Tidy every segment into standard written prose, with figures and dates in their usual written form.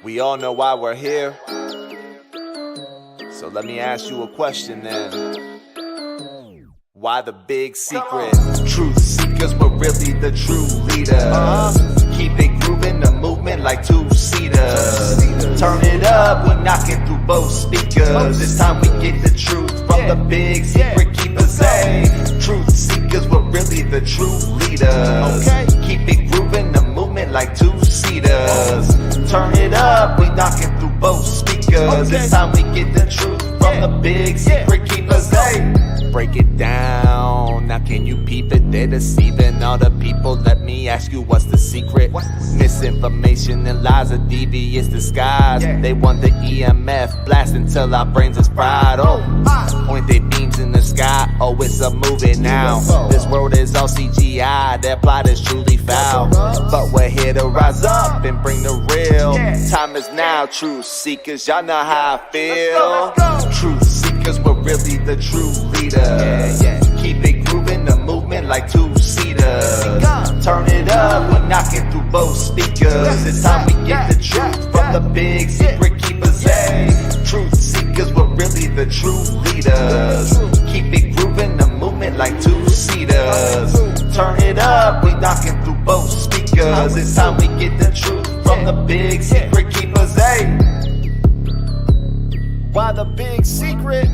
We all know why we're here. So let me ask you a question then. Why the big secret? Truth seekers were really the true leaders. Keep it grooving, the movement like two-seaters. Turn it up, we're knocking through both speakers. This time we get the truth from the big secret keepers. Hey, truth seekers were really the true leaders. Keep it grooving, the movement like two-seaters. Turn it up, we knocking through both speakers. This time we get the truth from the big secret keepers. Hey, break it down, now can you peep it? They're deceiving all the people. Let me ask you, what's the secret? Misinformation and lies, a devious disguise. They want the EMF blast until our brains is fried. Point their beams in the sky, it's a movie now. This world is all CGI, their plot is truly foul. But we're here to rise up and bring the real. Time is now, truth seekers, y'all know how I feel. Truth seekers were really the true leaders. Keep it grooving, the movement like two-seaters. Turn it up, we're knocking through both speakers. It's time we get the truth from the big secret keepers. Hey, truth seekers were really the true leaders. Keep it grooving, the movement like two-seaters. Turn it up, we knocking through both speakers. It's time we get the truth from the big secret keepers. Hey, why the big secret?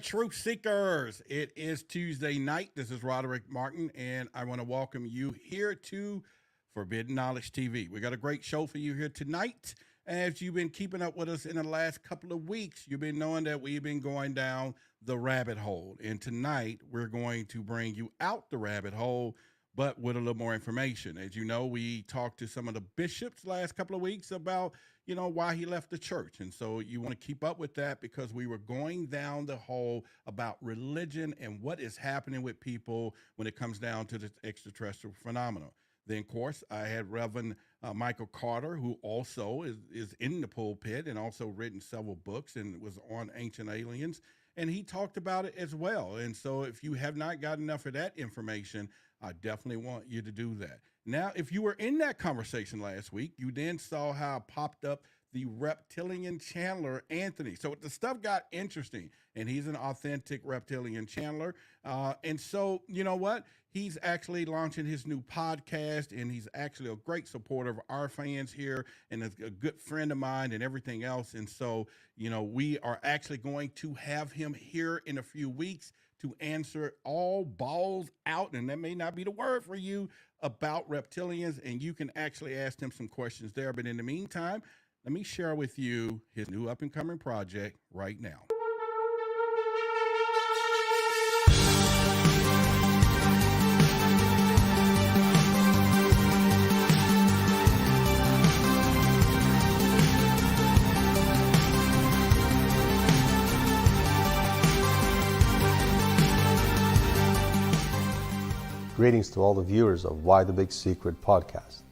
Truth Seekers, it is Tuesday night. This is Roderick Martin, and I want to welcome you here to Forbidden Knowledge TV. We got a great show for you here tonight. As you've been keeping up with us in the last couple of weeks, you've been knowing that we've been going down the rabbit hole. And tonight, we're going to bring you out the rabbit hole, but with a little more information. As you know, we talked to some of the bishops last couple of weeks about why he left the church. And so you want to keep up with that because we were going down the hole about religion and what is happening with people when it comes down to the extraterrestrial phenomenon. Then, of course, I had Reverend Michael Carter, who also is in the pulpit and also written several books and was on Ancient Aliens. And he talked about it as well. And so if you have not got enough of that information, I definitely want you to do that. Now, if you were in that conversation last week, you then saw how I popped up the reptilian channeler, Anthony. So the stuff got interesting, and he's an authentic reptilian channeler. And so, you know what? He's actually launching his new podcast, and he's actually a great supporter of our fans here and a good friend of mine and everything else. And so, we are actually going to have him here in a few weeks to answer all balls out, and that may not be the word for you, about reptilians, and you can actually ask him some questions there. But in the meantime, let me share with you his new up-and-coming project right now. Greetings to all the viewers of Why the Big Secret podcast,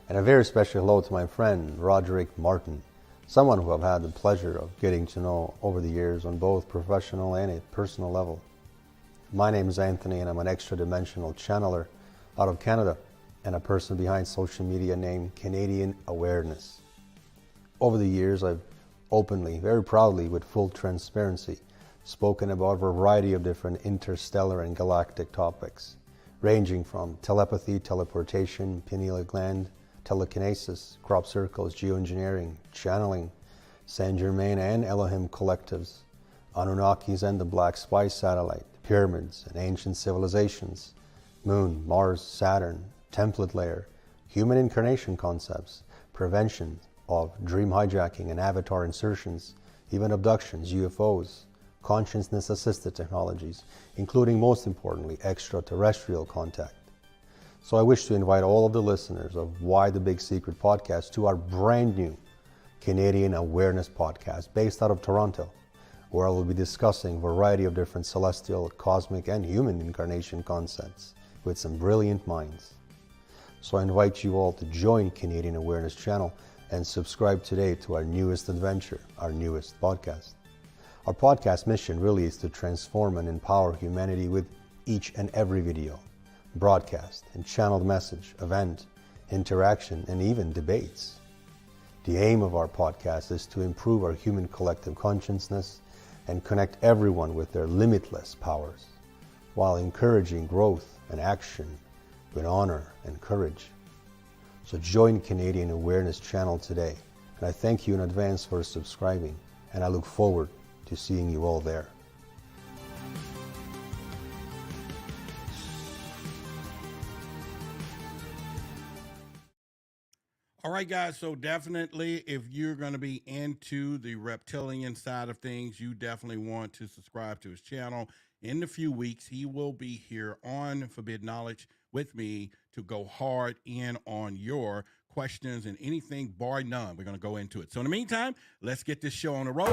and a very special hello to my friend Roderick Martin, someone who I've had the pleasure of getting to know over the years on both professional and a personal level. My name is Anthony, and I'm an extra-dimensional channeler out of Canada and a person behind social media named Canadian Awareness. Over the years, I've openly, very proudly, with full transparency, spoken about a variety of different interstellar and galactic topics, ranging from telepathy, teleportation, pineal gland, telekinesis, crop circles, geoengineering, channeling, Saint Germain and Elohim collectives, Anunnakis and the Black Spice satellite, pyramids and ancient civilizations, Moon, Mars, Saturn, template layer, human incarnation concepts, prevention of dream hijacking and avatar insertions, even abductions, UFOs, consciousness-assisted technologies, including, most importantly, extraterrestrial contact. So I wish to invite all of the listeners of Why the Big Secret podcast to our brand new Canadian Awareness podcast based out of Toronto, where I will be discussing a variety of different celestial, cosmic, and human incarnation concepts with some brilliant minds. So I invite you all to join Canadian Awareness channel and subscribe today to our newest adventure, our newest podcast. Our podcast mission really is to transform and empower humanity with each and every video, broadcast, and channeled message, event, interaction, and even debates. The aim of our podcast is to improve our human collective consciousness and connect everyone with their limitless powers, while encouraging growth and action with honor and courage. So join Canadian Awareness channel today, and I thank you in advance for subscribing, and I look forward to seeing you all there. All right, guys. So definitely, if you're going to be into the reptilian side of things, you definitely want to subscribe to his channel. In a few weeks, he will be here on Forbidden Knowledge with me to go hard in on your questions and anything bar none. We're going to go into it. So in the meantime, let's get this show on the road.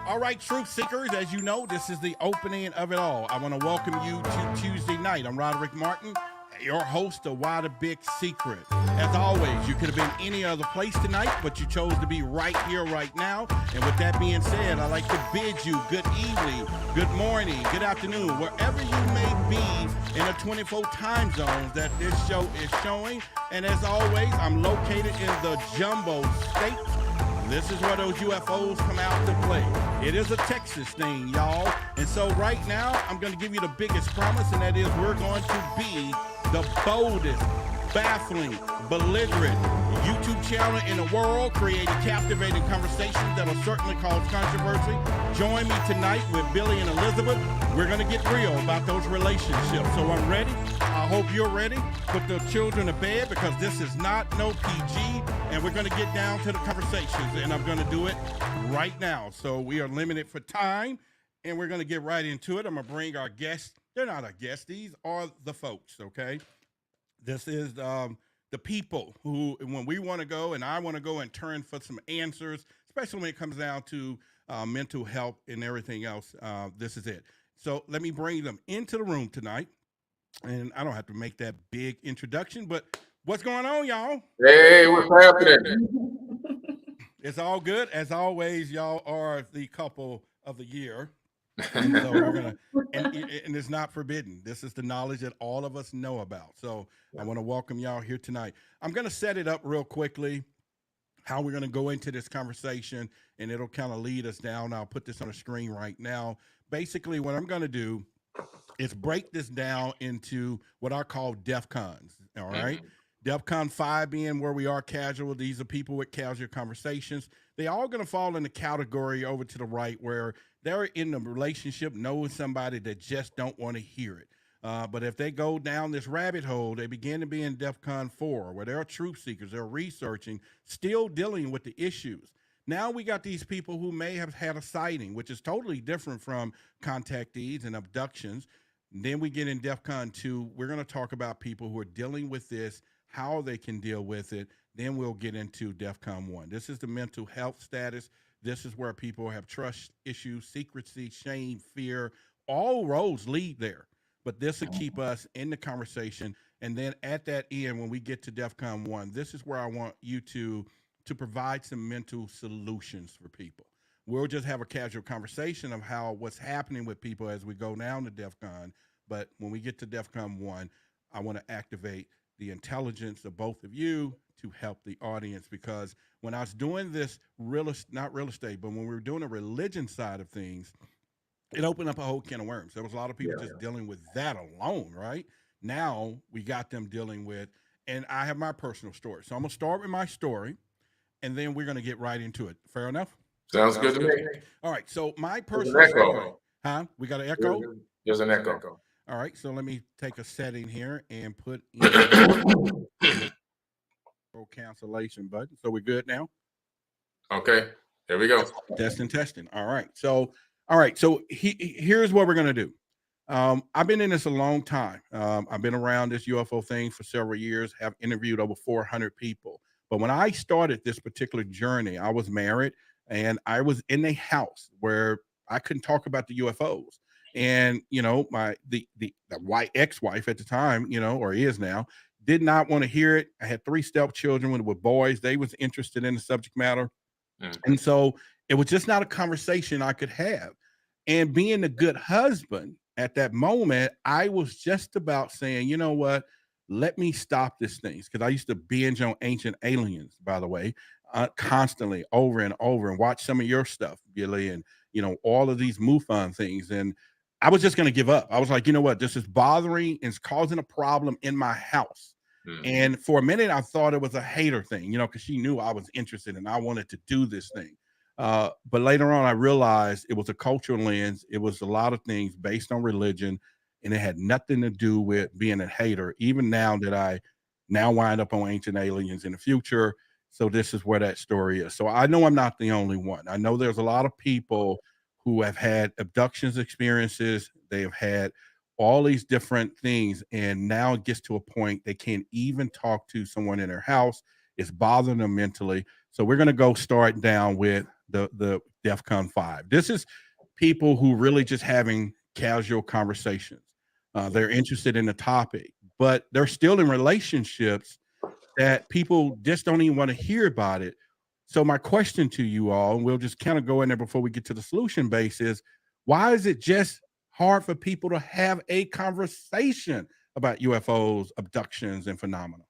All right, truth seekers, as you know, this is the opening of it all. I want to welcome you to Tuesday night. I'm Roderick Martin, your host of Why the Big Secret. As always, you could have been any other place tonight, but you chose to be right here, right now. And with that being said, I'd like to bid you good evening, good morning, good afternoon, wherever you may be in the 24 time zones that this show is showing. And as always, I'm located in the Jumbo State. This is where those UFOs come out to play. It is a Texas thing, y'all. And so right now, I'm going to give you the biggest promise, and that is we're going to be the boldest, baffling, belligerent YouTube channel in the world, creating captivating conversations that will certainly cause controversy. Join me tonight with Billy and Elizabeth. We're going to get real about those relationships. So I'm ready. I hope you're ready. Put the children to bed, because this is not no PG, and we're going to get down to the conversations, and I'm going to do it right now. So we are limited for time, and we're going to get right into it. I'm going to bring our guests. They're not our guests. These are the folks, okay? This is the people who, when we want to go and I want to go and turn for some answers, especially when it comes down to mental health and everything else, this is it. So let me bring them into the room tonight. And I don't have to make that big introduction, but what's going on, y'all? Hey, what's happening? It's all good. As always, y'all are the couple of the year. And so we're gonna, and it's not forbidden. This is the knowledge that all of us know about. So I want to welcome y'all here tonight. I'm gonna set it up real quickly, how we're gonna go into this conversation, and it'll kind of lead us down. I'll put this on the screen right now. Basically, what I'm gonna do is break this down into what I call Defcons. All right. Defcon 5 being where we are casual. These are people with casual conversations. They all going to fall in the category over to the right where they're in a relationship knowing somebody that just don't want to hear it. But if they go down this rabbit hole, they begin to be in Defcon 4, where they're truth seekers, they're researching, still dealing with the issues. Now we got these people who may have had a sighting, which is totally different from contactees and abductions. And then we get in Defcon 2. We're going to talk about people who are dealing with this, how they can deal with it. Then we'll get into Defcon 1. This is the mental health status. This is where people have trust issues, secrecy, shame, fear. All roads lead there. But this will keep us in the conversation. And then at that end, when we get to Defcon 1, this is where I want you to provide some mental solutions for people. We'll just have a casual conversation of what's happening with people as we go down to Defcon. But when we get to Defcon 1, I want to activate the intelligence of both of you to help the audience, because when I was doing this not real estate, but when we were doing the religion side of things, it opened up a whole can of worms. There was a lot of people dealing with that alone, right? Now we got them dealing with and I have my personal story. So I'm gonna start with my story, and then we're gonna get right into it. Fair enough? Sounds good to me. All right. So my There's an personal story, echo. huh? We got an echo. There's an echo. All right. So let me take a setting here and put in cancellation button. So we're good now. Okay, here we go. Testing. All right. So here's what we're gonna do. I've been in this a long time. I've been around this UFO thing for several years, have interviewed over 400 people. But when I started this particular journey, I was married and I was in a house where I couldn't talk about the UFOs. And the white ex-wife at the time, or is now, did not want to hear it. I had 3 stepchildren with boys. They was interested in the subject matter. And so it was just not a conversation I could have. And being a good husband at that moment, I was just about saying, you know what, let me stop this thing. Because I used to binge on Ancient Aliens, by the way, constantly over and over, and watch some of your stuff, Billy, and, all of these MUFON things. And I was just going to give up. I was like, you know what, this is bothering and it's causing a problem in my house. And for a minute, I thought it was a hater thing, because she knew I was interested and I wanted to do this thing. But later on, I realized it was a cultural lens. It was a lot of things based on religion, and it had nothing to do with being a hater, even now that I now wind up on Ancient Aliens in the future. So this is where that story is. So I know I'm not the only one. I know there's a lot of people who have had abductions experiences. They have had all these different things, and now it gets to a point they can't even talk to someone in their house. It's bothering them mentally. So we're going to go start down with the Defcon 5. This is people who really just having casual conversations. They're interested in the topic, but they're still in relationships that people just don't even want to hear about it. So my question to you all, and we'll just kind of go in there before we get to the solution base, is why is it just hard for people to have a conversation about UFOs, abductions, and phenomena?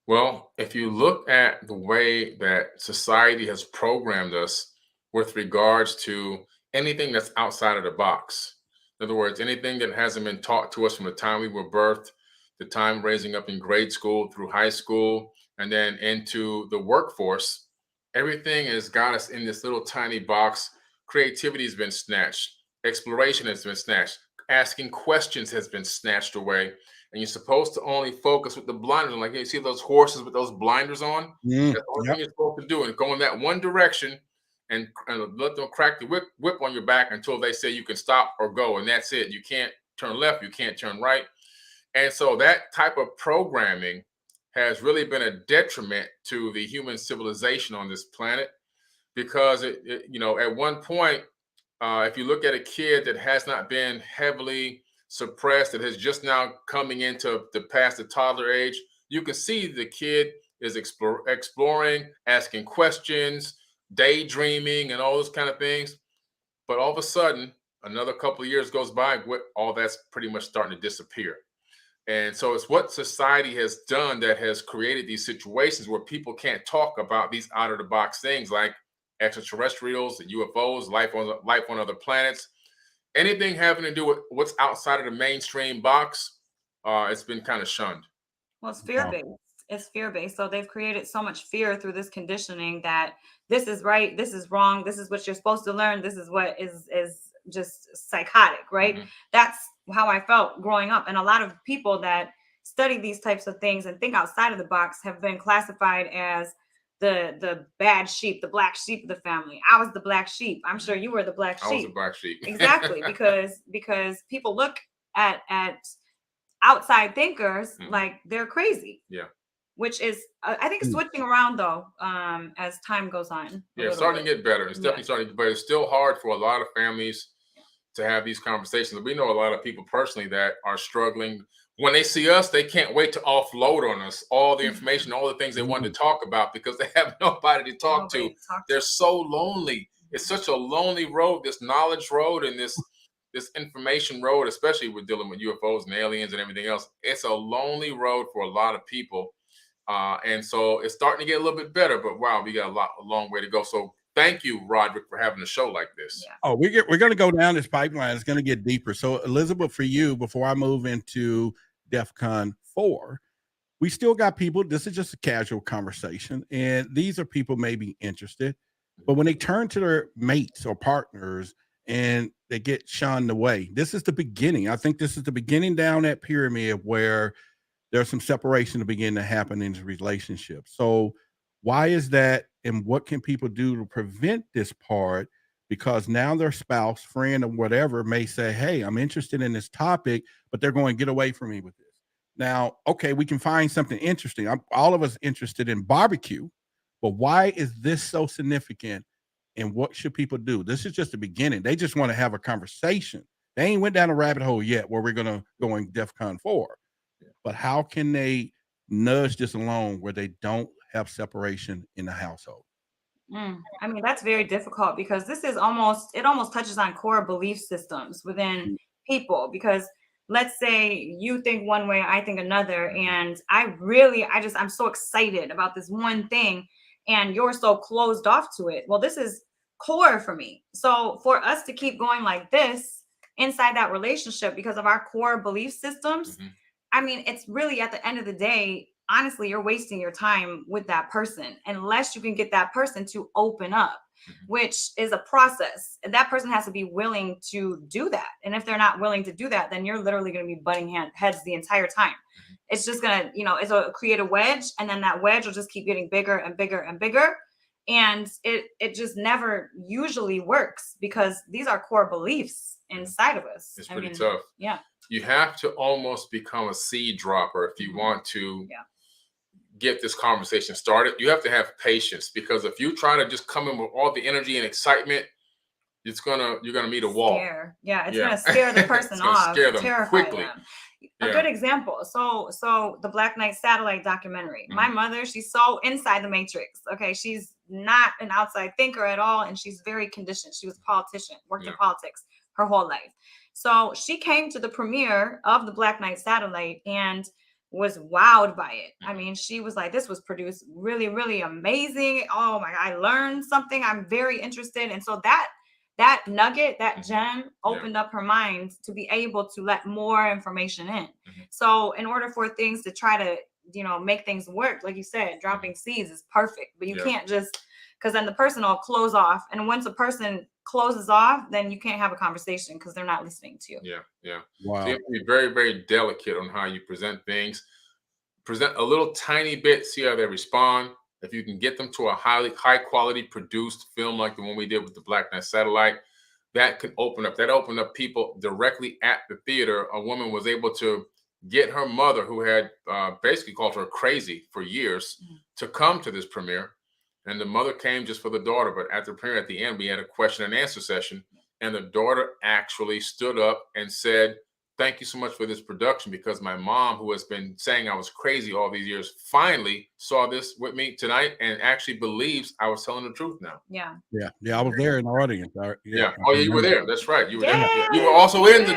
Well, if you look at the way that society has programmed us with regards to anything that's outside of the box, in other words, anything that hasn't been taught to us from the time we were birthed, the time raising up in grade school through high school, and then into the workforce, everything has got us in this little tiny box. Creativity has been snatched. Exploration has been snatched. Asking questions has been snatched away. And you're supposed to only focus with the blinders on. Like you see those horses with those blinders on? That's the only thing you're supposed to do. And go in that one direction and let them crack the whip on your back until they say you can stop or go. And that's it. You can't turn left. You can't turn right. And so that type of programming has really been a detriment to the human civilization on this planet, because at one point, if you look at a kid that has not been heavily suppressed, that is just now coming into the past the toddler age, you can see the kid is exploring, asking questions, daydreaming, and all those kind of things. But all of a sudden, another couple of years goes by, all that's pretty much starting to disappear. And so it's what society has done that has created these situations where people can't talk about these out of the box things like extraterrestrials, the UFOs, life on other planets. Anything having to do with what's outside of the mainstream box, it's been kind of shunned. Well, it's fear-based. It's fear-based. So they've created so much fear through this conditioning that this is right, this is wrong, this is what you're supposed to learn, this is what is just psychotic, right? That's how I felt growing up. And a lot of people that study these types of things and think outside of the box have been classified as the bad sheep, the black sheep of the family. I was the black sheep. I'm sure you were the black sheep. I was the black sheep. Exactly, because people look at outside thinkers like they're crazy. Yeah. Which is, I think, switching around though as time goes on. Yeah, it's starting to get better. It's definitely starting, but it's still hard for a lot of families to have these conversations. We know a lot of people personally that are struggling. When they see us, they can't wait to offload on us all the information, all the things they wanted to talk about, because they have nobody to talk to. They're so lonely. It's such a lonely road, this knowledge road and this information road, especially with dealing with UFOs and aliens and everything else. It's a lonely road for a lot of people. And so it's starting to get a little bit better, but wow, we got a long way to go. So thank you, Roderick, for having a show like this. Yeah. Oh, we're going to go down this pipeline. It's going to get deeper. So Elizabeth, for you, before I move into Defcon 4, we still got people. This is just a casual conversation, and these are people maybe interested, but when they turn to their mates or partners and they get shunned away, this is the beginning. I think this is the beginning down that pyramid where there's some separation to begin to happen in the relationship. So why is that, and what can people do to prevent this part? Because now their spouse, friend, or whatever may say, hey, I'm interested in this topic, but they're going to get away from me with this. Now, okay, we can find something interesting. All of us interested in barbecue, but why is this so significant? And what should people do? This is just the beginning. They just want to have a conversation. They ain't went down a rabbit hole yet where we're going to go in Defcon 4. But how can they nudge this along where they don't have separation in the household? I mean, that's very difficult because this is almost touches on core belief systems within people. Because let's say you think one way, I think another, and I'm so excited about this one thing and you're so closed off to it. Well, this is core for me. So for us to keep going like this inside that relationship because of our core belief systems, I mean, it's really at the end of the day, honestly, you're wasting your time with that person unless you can get that person to open up, which is a process. And that person has to be willing to do that. And if they're not willing to do that, then you're literally going to be butting heads the entire time. It's just going to, it'll create a wedge, and then that wedge will just keep getting bigger and bigger and bigger. And it just never usually works because these are core beliefs inside of us. It's pretty tough. Yeah. You have to almost become a seed dropper if you want to get this conversation started. You have to have patience, because if you try to just come in with all the energy and excitement, you're gonna meet a wall. It's gonna scare the person off, scare them terrify quickly. them. A good example. So the Black Knight satellite documentary. My mother, she's so inside the matrix. Okay, she's not an outside thinker at all, and she's very conditioned. She was a politician, worked in politics her whole life. So she came to the premiere of the Black Knight satellite and was wowed by it. I mean, she was like, this was produced really, really amazing. Oh my God, I learned something. I'm very interested. And so that nugget, that gem opened up her mind to be able to let more information in. So in order for things to try to, make things work, like you said, dropping seeds is perfect, but you can't just, because then the person will close off. And once a person closes off, then you can't have a conversation because they're not listening to you. Wow. So you have to be very, very delicate on how you present things. Present a little tiny bit, see how they respond. If you can get them to a high quality produced film like the one we did with the Black Knight satellite, that could open up. That opened up people directly at the theater. A woman was able to get her mother, who had basically called her crazy for years, to come to this premiere. And the mother came just for the daughter. But at the premiere, at the end, we had a question and answer session. And the daughter actually stood up and said, thank you so much for this production, because my mom, who has been saying I was crazy all these years, finally saw this with me tonight and actually believes I was telling the truth now. Yeah. I was there in the audience. Oh, yeah, you were there. That's right. You were there. You were also in the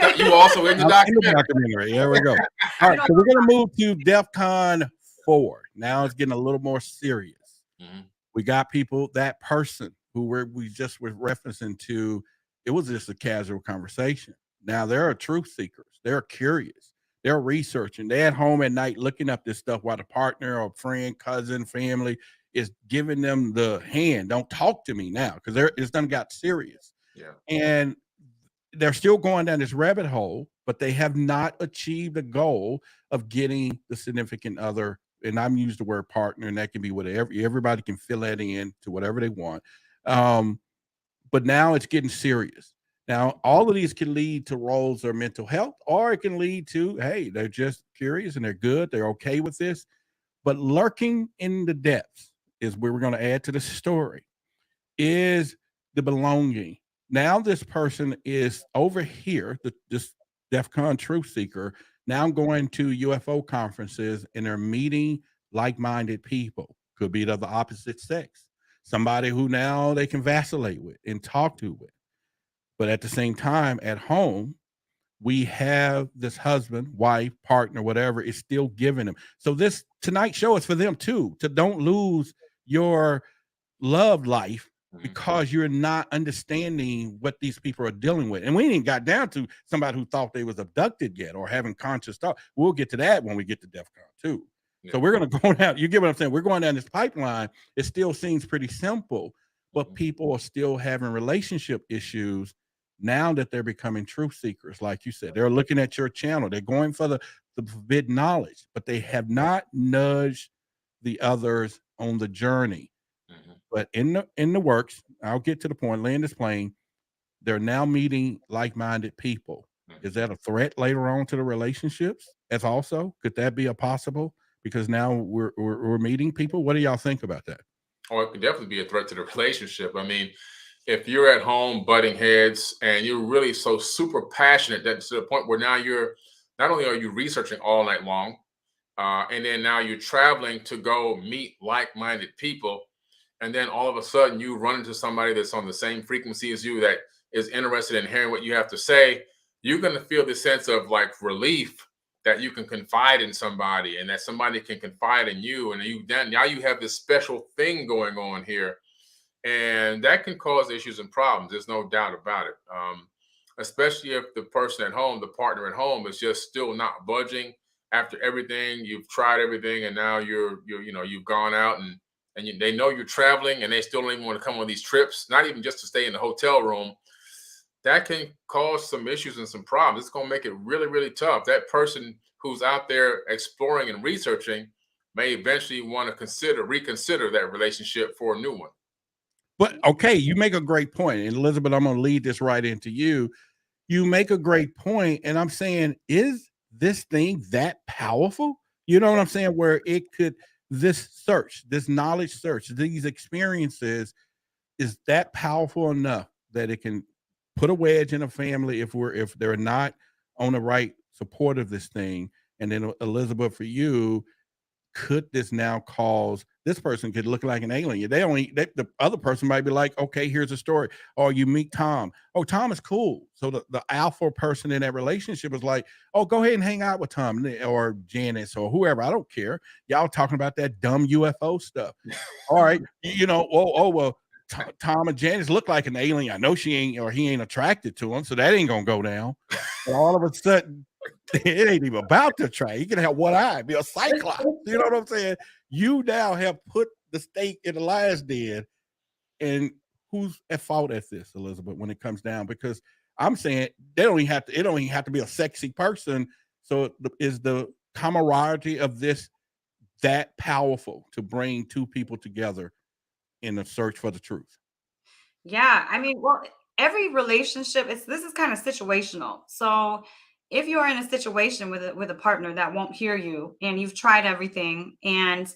documentary. There we go. All right, so we're gonna move to DEFCON 4. Now it's getting a little more serious. We got people, that person who we just were referencing to, it was just a casual conversation. Now they're truth seekers. They're curious. They're researching. They're at home at night looking up this stuff while the partner or friend, cousin, family is giving them the hand. Don't talk to me now, because it's done got serious. And they're still going down this rabbit hole, but they have not achieved the goal of getting the significant other. And I'm using the word partner, and that can be whatever. Everybody can fill that in to whatever they want. But now it's getting serious. Now, all of these can lead to roles or mental health, or it can lead to, hey, they're just curious and they're good. They're okay with this. But lurking in the depths is where we're going to add to the story, is the belonging. Now this person is over here, this DEFCON truth seeker, now going to UFO conferences, and they're meeting like-minded people. Could be of the opposite sex. Somebody who now they can vacillate with and talk to with. But at the same time, at home, we have this husband, wife, partner, whatever, is still giving them. So this Tonight show is for them too, to don't lose your love life because you're not understanding what these people are dealing with. And we ain't got down to somebody who thought they was abducted yet or having conscious thought. We'll get to that when we get to DEFCON 2. So we're going to go down. You get what I'm saying? We're going down this pipeline. It still seems pretty simple, but people are still having relationship issues now that they're becoming truth seekers. Like you said, they're looking at your channel. They're going for the forbidden knowledge, but they have not nudged the others on the journey. But in the works, I'll get to the point, land this plane. They're now meeting like-minded people. Is that a threat later on to the relationships as also? Could that be a possible? Because now we're meeting people. What do y'all think about that? Oh, it could definitely be a threat to the relationship. I mean, if you're at home butting heads and you're really so super passionate that to the point where now you're not only are you researching all night long, and then now you're traveling to go meet like-minded people, and then all of a sudden you run into somebody that's on the same frequency as you that is interested in hearing what you have to say, you're going to feel this sense of like relief that you can confide in somebody and that somebody can confide in you. And now you have this special thing going on here. And that can cause issues and problems. There's no doubt about it. Especially if the person at home, the partner at home is just still not budging after everything. You've tried everything and now you've gone out and they know you're traveling and they still don't even want to come on these trips, not even just to stay in the hotel room. That can cause some issues and some problems. It's going to make it really, really tough. That person who's out there exploring and researching may eventually want to reconsider that relationship for a new one. But okay, you make a great point. And Elizabeth, I'm going to lead this right into you. You make a great point, and I'm saying, is this thing that powerful? You know what I'm saying? Where it could, this knowledge search, these experiences, is that powerful enough that it can put a wedge in a family if they're not on the right support of this thing? And then Elizabeth, for you, could this now cause this person could look like an alien? The other person might be like, okay, here's a story. Or you meet Tom. Oh, Tom is cool. So the alpha person in that relationship is like, oh, go ahead and hang out with Tom or Janice or whoever. I don't care. Y'all talking about that dumb UFO stuff. All right. Well, Tom and Janice look like an alien. I know she ain't, or he ain't attracted to him, so that ain't gonna go down. But all of a sudden, it ain't even about to try. He can have one eye, be a cyclops. You know what I'm saying? You now have put the stake in the lion's den, and who's at fault at this, Elizabeth, when it comes down? Because I'm saying it don't even have to be a sexy person. So is the camaraderie of this that powerful to bring two people together in the search for the truth? Yeah, I mean, well, every relationship this is kind of situational. So if you're in a situation with a partner that won't hear you and you've tried everything, and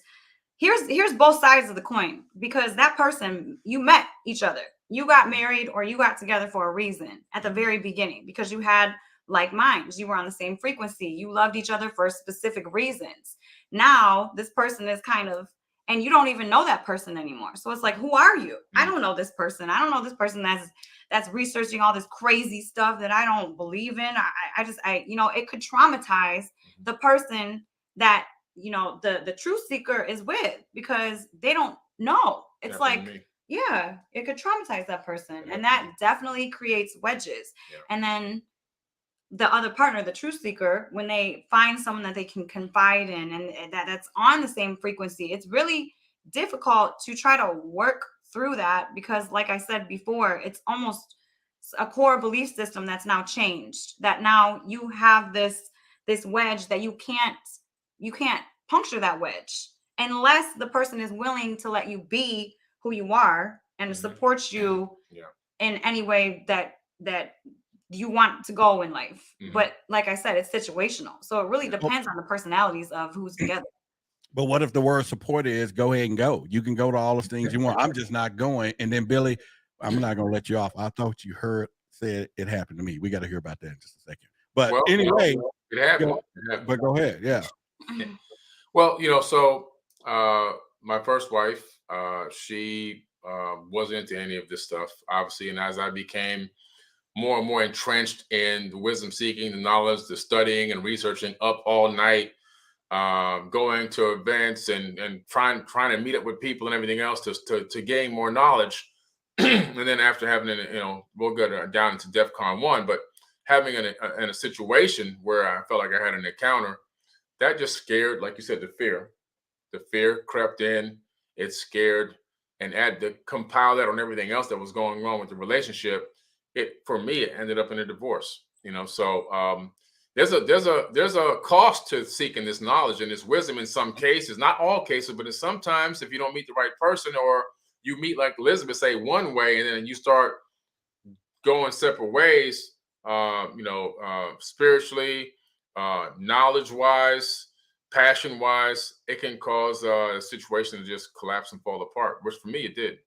here's both sides of the coin, because that person, you met each other, you got married or you got together for a reason at the very beginning, because you had like minds, you were on the same frequency, you loved each other for specific reasons. Now this person is kind of, and you don't even know that person anymore. So it's like, who are you? I don't know this person. I don't know this person that's researching all this crazy stuff that I don't believe in. It could traumatize the person that, the truth seeker is with, because they don't know. It's it could traumatize that person. And that definitely creates wedges. Yeah. And then the other partner, the truth seeker, when they find someone that they can confide in and that's on the same frequency, it's really difficult to try to work through that, because like I said before, it's almost a core belief system that's now changed, that now you have this wedge that you can't puncture that wedge unless the person is willing to let you be who you are and support you in any way that you want to go in life. But like I said, it's situational. So it really depends on the personalities of who's together. But what if the word support is go ahead and go? You can go to all the things you want. I'm just not going. And then Billy, I'm not going to let you off. I thought you said it happened to me. We got to hear about that in just a second. But anyway, it happened. But go ahead. Yeah. Well, so my first wife, she wasn't into any of this stuff, obviously. And as I became more and more entrenched in the wisdom seeking, the knowledge, the studying and researching, up all night, going to events and trying to meet up with people and everything else to gain more knowledge. And then after having we'll go down into Defcon 1, but having in a situation where I felt like I had an encounter, that just scared, like you said, the fear. the fear crept in, it scared, and add to compile that on everything else that was going wrong with the relationship, for me it ended up in a divorce. So there's a cost to seeking this knowledge and this wisdom in some cases, not all cases, but in sometimes if you don't meet the right person, or you meet, like Elizabeth say, one way, and then you start going separate ways, spiritually, knowledge wise, passion wise, it can cause a situation to just collapse and fall apart, which for me it did.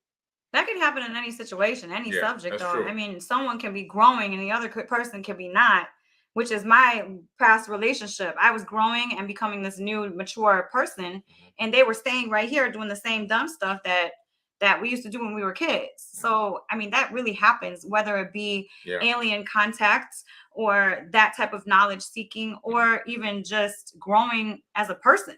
That can happen in any situation, any subject, though. True. I mean, someone can be growing and the other person can be not, which is my past relationship. I was growing and becoming this new mature person, and they were staying right here doing the same dumb stuff that we used to do when we were kids. So, I mean, that really happens, whether it be alien contact or that type of knowledge seeking, or even just growing as a person.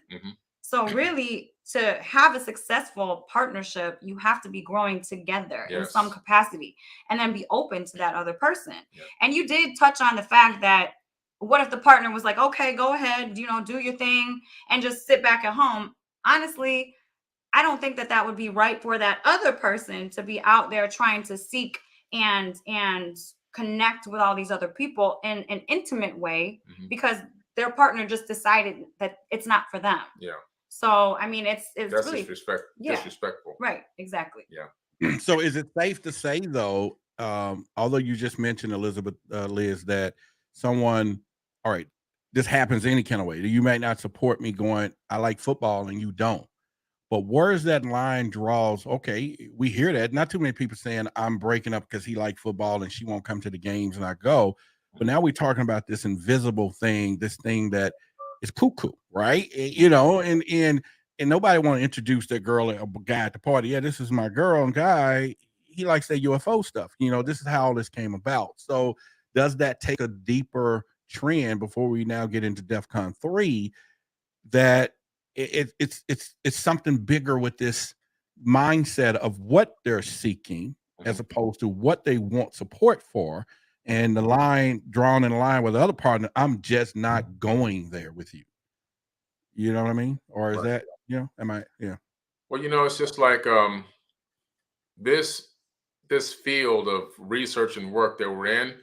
So really, to have a successful partnership, you have to be growing together in some capacity, and then be open to that other person. And you did touch on the fact that, what if the partner was like, okay, go ahead, do your thing and just sit back at home? Honestly, I don't think that would be right for that other person to be out there trying to seek and connect with all these other people in an intimate way, because their partner just decided that it's not for them. So, I mean, it's that's really disrespectful. Right. Exactly. So is it safe to say, though, although you just mentioned, Elizabeth, Liz, that someone, all right, this happens any kind of way. You may not support me going, I like football, and you don't. But where's that line draws? Okay, we hear that. Not too many people saying I'm breaking up because he likes football and she won't come to the games and I go. But now we're talking about this invisible thing, this thing that is cuckoo, right? And nobody want to introduce that girl or guy at the party. Yeah, this is my girl and guy. He likes that UFO stuff. This is how all this came about. So does that take a deeper trend before we now get into Defcon 3 that it's something bigger with this mindset of what they're seeking as opposed to what they want support for, and the line drawn in line with the other partner, I'm just not going there with you. You know what I mean? Or is that, am I? Yeah. Well, it's just like this field of research and work that we're in.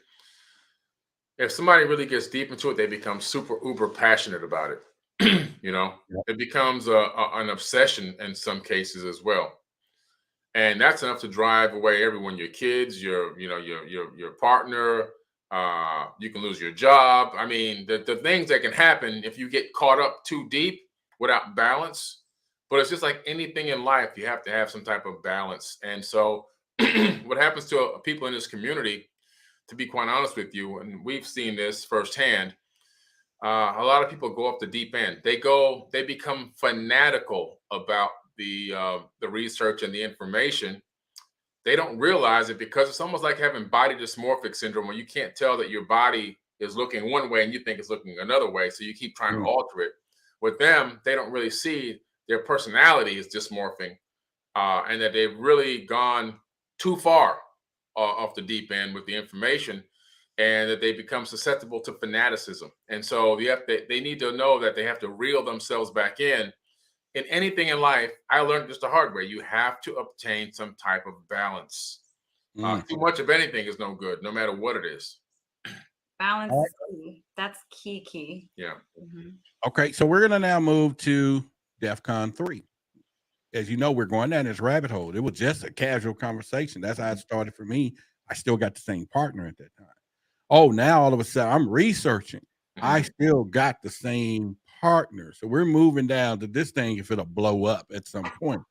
If somebody really gets deep into it, they become super uber passionate about it. It becomes an obsession in some cases as well, and that's enough to drive away everyone, your kids, your partner. You can lose your job. I mean, the things that can happen if you get caught up too deep without balance. But it's just like anything in life, you have to have some type of balance. And so what happens to people in this community, to be quite honest with you, and we've seen this firsthand, a lot of people go off the deep end. They become fanatical about the research and the information. They don't realize it, because it's almost like having body dysmorphic syndrome, where you can't tell that your body is looking one way and you think it's looking another way. So you keep trying to alter it. With them, they don't really see their personality is dysmorphing, and that they've really gone too far off the deep end with the information, and that they become susceptible to fanaticism. And so they need to know that they have to reel themselves back in. In anything in life, I learned this the hard way. You have to obtain some type of balance. Too much of anything is no good, no matter what it is. Balance is key. That's key. Yeah. Okay, so we're going to now move to Defcon 3. As you know, we're going down this rabbit hole. It was just a casual conversation. That's how it started for me. I still got the same partner at that time. Oh, now all of a sudden I'm researching. I still got the same partner. So we're moving down to this thing if it'll blow up at some point.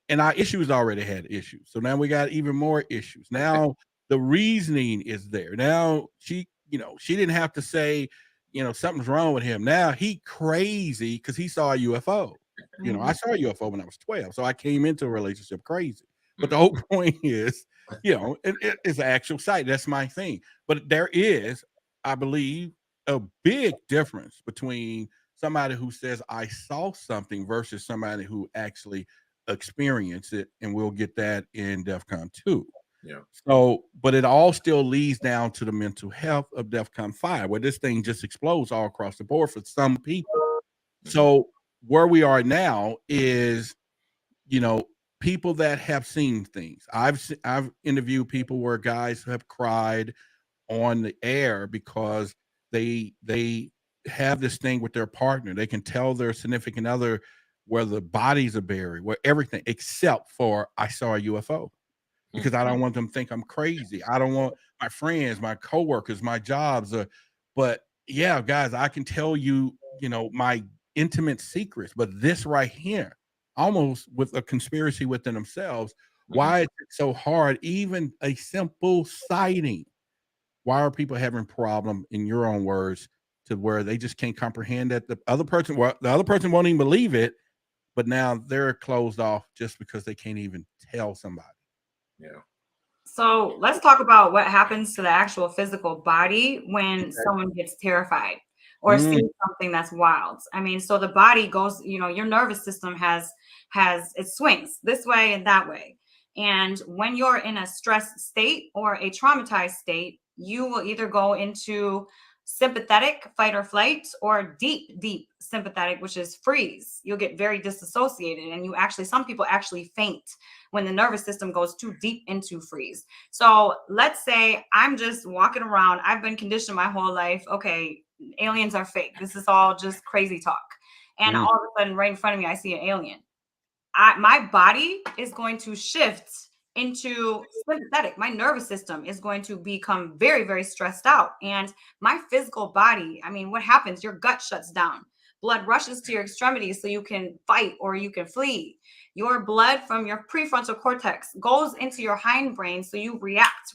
And our issues already had issues. So now we got even more issues. Now the reasoning is there. Now she didn't have to say, something's wrong with him. Now he crazy because he saw a UFO. I saw a UFO when I was 12. So I came into a relationship crazy. But the whole point is, it's an actual sight. That's my thing. But there is, I believe, a big difference between somebody who says I saw something versus somebody who actually experienced it. And we'll get that in Defcon 2. Yeah. So, but it all still leads down to the mental health of Defcon 5, where this thing just explodes all across the board for some people. So where we are now is, you know, people that have seen things. I've interviewed people where guys have cried on the air because they have this thing with their partner. They can tell their significant other where the bodies are buried, where everything except for I saw a UFO. Because I don't want them to think I'm crazy. I don't want my friends, my coworkers, my jobs. But yeah, guys, I can tell you, you know, my intimate secrets. But this right here, almost with a conspiracy within themselves, why is it so hard? Even a simple sighting. Why are people having problem, in your own words, to where they just can't comprehend that the other person, well, the other person won't even believe it, but now they're closed off just because they can't even tell somebody. Yeah. So let's talk about what happens to the actual physical body when someone gets terrified or sees something that's wild. I mean, so the body goes, you know, your nervous system has it swings this way and that way. And when you're in a stressed state or a traumatized state, you will either go into sympathetic fight or flight or deep sympathetic, which is freeze. You'll get very disassociated, and some people actually faint when the nervous system goes too deep into freeze. So let's say I'm just walking around. I've been conditioned my whole life. Okay, aliens are fake. This is all just crazy talk. And all of a sudden, right in front of me, I see an alien. My body is going to shift into sympathetic. My nervous system is going to become very, very stressed out. And my physical body, I mean, what happens? Your gut shuts down. Blood rushes to your extremities so you can fight or you can flee. Your blood from your prefrontal cortex goes into your hindbrain so you react.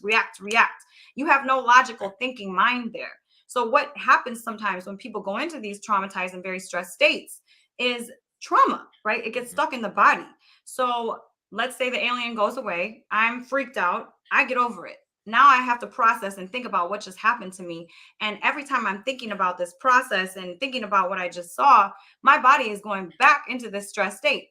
You have no logical thinking mind there. So what happens sometimes when people go into these traumatized and very stressed states is trauma, right? It gets stuck in the body. So let's say the alien goes away. I'm freaked out. I get over it. Now I have to process and think about what just happened to me. And every time I'm thinking about this process and thinking about what I just saw, my body is going back into this stress state,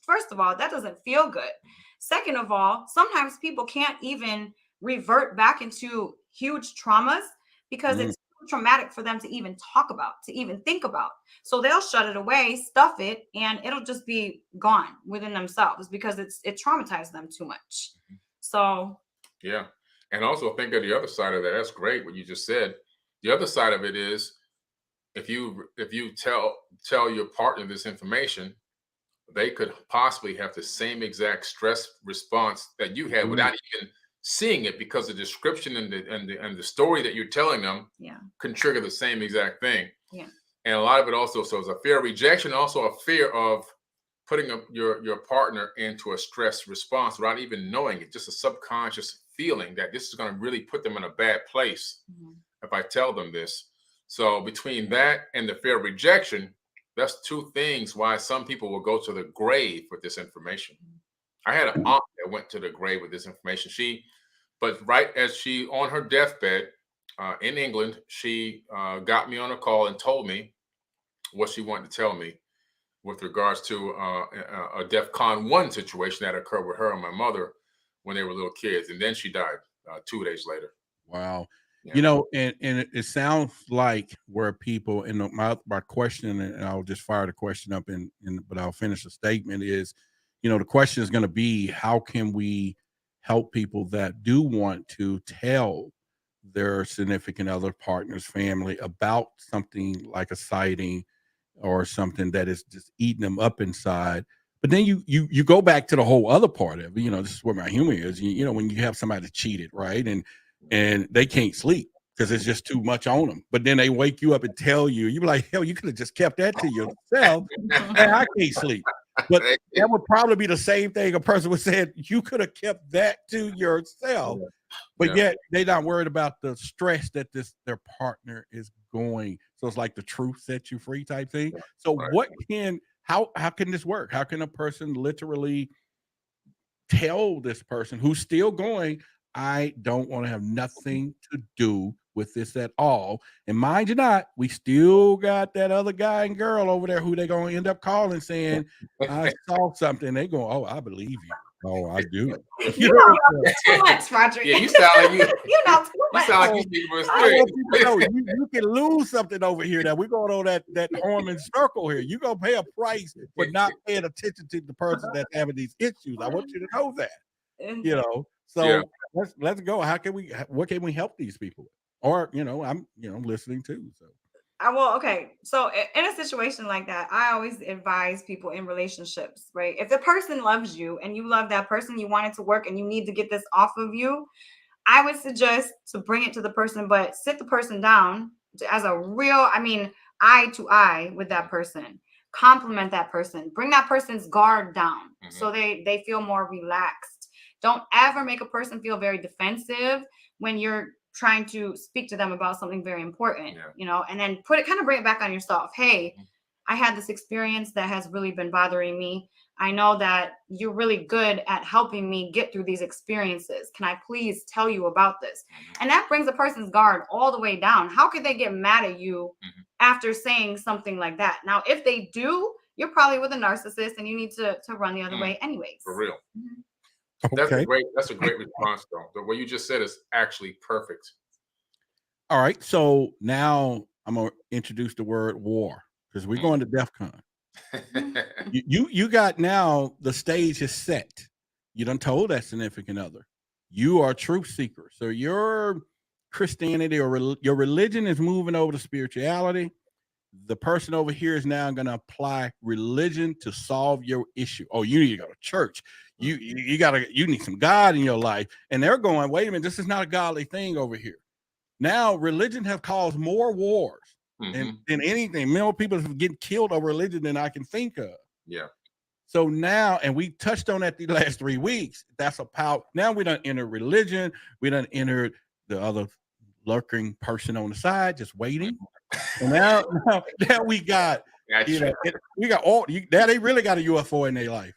First of all, that doesn't feel good. Second of all, sometimes people can't even revert back into huge traumas because it's too traumatic for them to even talk about, to even think about. So they'll shut it away, stuff it, and it'll just be gone within themselves because it traumatized them too much. So yeah. And also think of the other side of that. That's great what you just said. The other side of it is if you tell your partner this information, they could possibly have the same exact stress response that you had without even seeing it, because the description and the story that you're telling them can trigger the same exact thing. Yeah. And a lot of it also, so it's a fear of rejection, also a fear of putting your partner into a stress response without even knowing it, just a subconscious feeling that this is going to really put them in a bad place if I tell them this. So between that and the fear of rejection, that's two things why some people will go to the grave with this information. I had an aunt that went to the grave with this information. But right as she on her deathbed in England, she got me on a call and told me what she wanted to tell me with regards to a Defcon 1 situation that occurred with her and my mother when they were little kids. And then she died 2 days later. Wow. Yeah. You know, and it sounds like where people, and my question, and I'll just fire the question up but I'll finish the statement is, you know, the question is going to be, how can we help people that do want to tell their significant other, partners, family about something like a sighting or something that is just eating them up inside. But then you go back to the whole other part of it. You know, this is where my humor is. You know, when you have somebody cheated, right? And they can't sleep because it's just too much on them. But then they wake you up and tell you, you be like, hell, you could have just kept that to yourself. And I can't sleep. But that would probably be the same thing a person would say, you could have kept that to yourself. But yet they're not worried about the stress that their partner is going. So it's like the truth sets you free type thing. So how can this work? How can a person literally tell this person who's still going, I don't want to have nothing to do with this at all? And mind you not, we still got that other guy and girl over there who they're going to end up calling saying, I saw something. They go, oh, I believe you. Oh, I do. You know too much, Roderick. Yeah, you sound like you. You know too You much. sound like you speak from I want experience. you to know you can lose something over here. That we're going on that Harmon circle here. You're gonna pay a price for not paying attention to the person that's having these issues. I want you to know that. You know, so Yeah. let's go. What can we help these people with? Or I'm listening too. So Okay. So in a situation like that, I always advise people in relationships, right? If the person loves you and you love that person, you want it to work and you need to get this off of you, I would suggest to bring it to the person, but sit the person down as a real, eye to eye with that person. Compliment that person. Bring that person's guard down so they feel more relaxed. Don't ever make a person feel very defensive when you're trying to speak to them about something very important, and then bring it back on yourself. Hey, I had this experience that has really been bothering me. I know that you're really good at helping me get through these experiences. Can I please tell you about this? And that brings a person's guard all the way down. How could they get mad at you after saying something like that? Now, if they do, you're probably with a narcissist and you need to run the other way anyways. For real. okay. That's a great response, though. What you just said is actually perfect. All right. So now I'm gonna introduce the word war because we're going to Defcon. You got now the stage is set. You done told that significant other. You are a truth seeker. So your Christianity or your religion is moving over to spirituality. The person over here is now going to apply religion to solve your issue. Oh, you need to go to church. You need some God in your life. And they're going, wait a minute, this is not a godly thing over here. Now religion have caused more wars than anything. More people have getting killed over religion than I can think of. Yeah. So now, and we touched on that the last 3 weeks. That's a power. Now we done enter religion. We done entered the other lurking person on the side, just waiting. And now we got we got all. Now they really got a UFO in their life.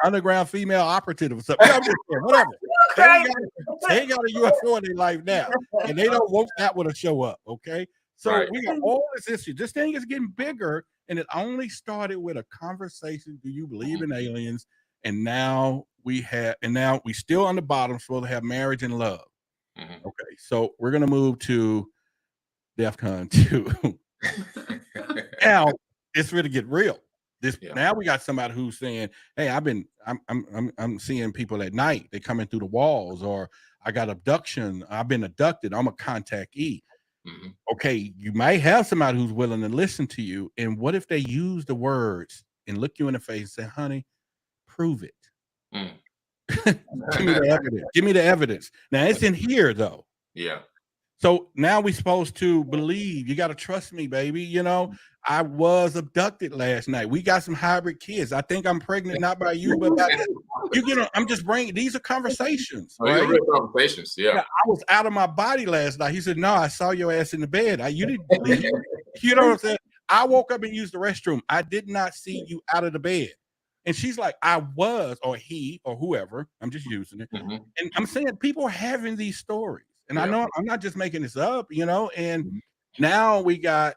Underground female operative or something. Whatever. They got a UFO in their life now, and they don't want that one to show up. Okay, so we got all this issue. This thing is getting bigger, and it only started with a conversation. Do you believe in aliens? And now we still on the bottom, supposed to have marriage and love. Okay, so we're gonna move to Defcon 2. Now it's really get real. Now we got somebody who's saying, "Hey, I'm seeing people at night. They coming through the walls, or I got abduction. I've been abducted. I'm a contactee." Okay, you might have somebody who's willing to listen to you. And what if they use the words and look you in the face and say, "Honey, prove it. Give me the evidence. Give me the evidence." Now it's in here though. Yeah. So now we're supposed to believe. You got to trust me, baby. I was abducted last night. We got some hybrid kids. I think I'm pregnant, not by you, but by I'm just bringing. These are conversations. Right? Real conversations. Yeah. I was out of my body last night. He said, "No, I saw your ass in the bed. You didn't believe." You know what I'm saying? I woke up and used the restroom. I did not see you out of the bed. And she's like, "I was," or he, or whoever. I'm just using it. And I'm saying people are having these stories. And I know I'm not just making this up, and now we got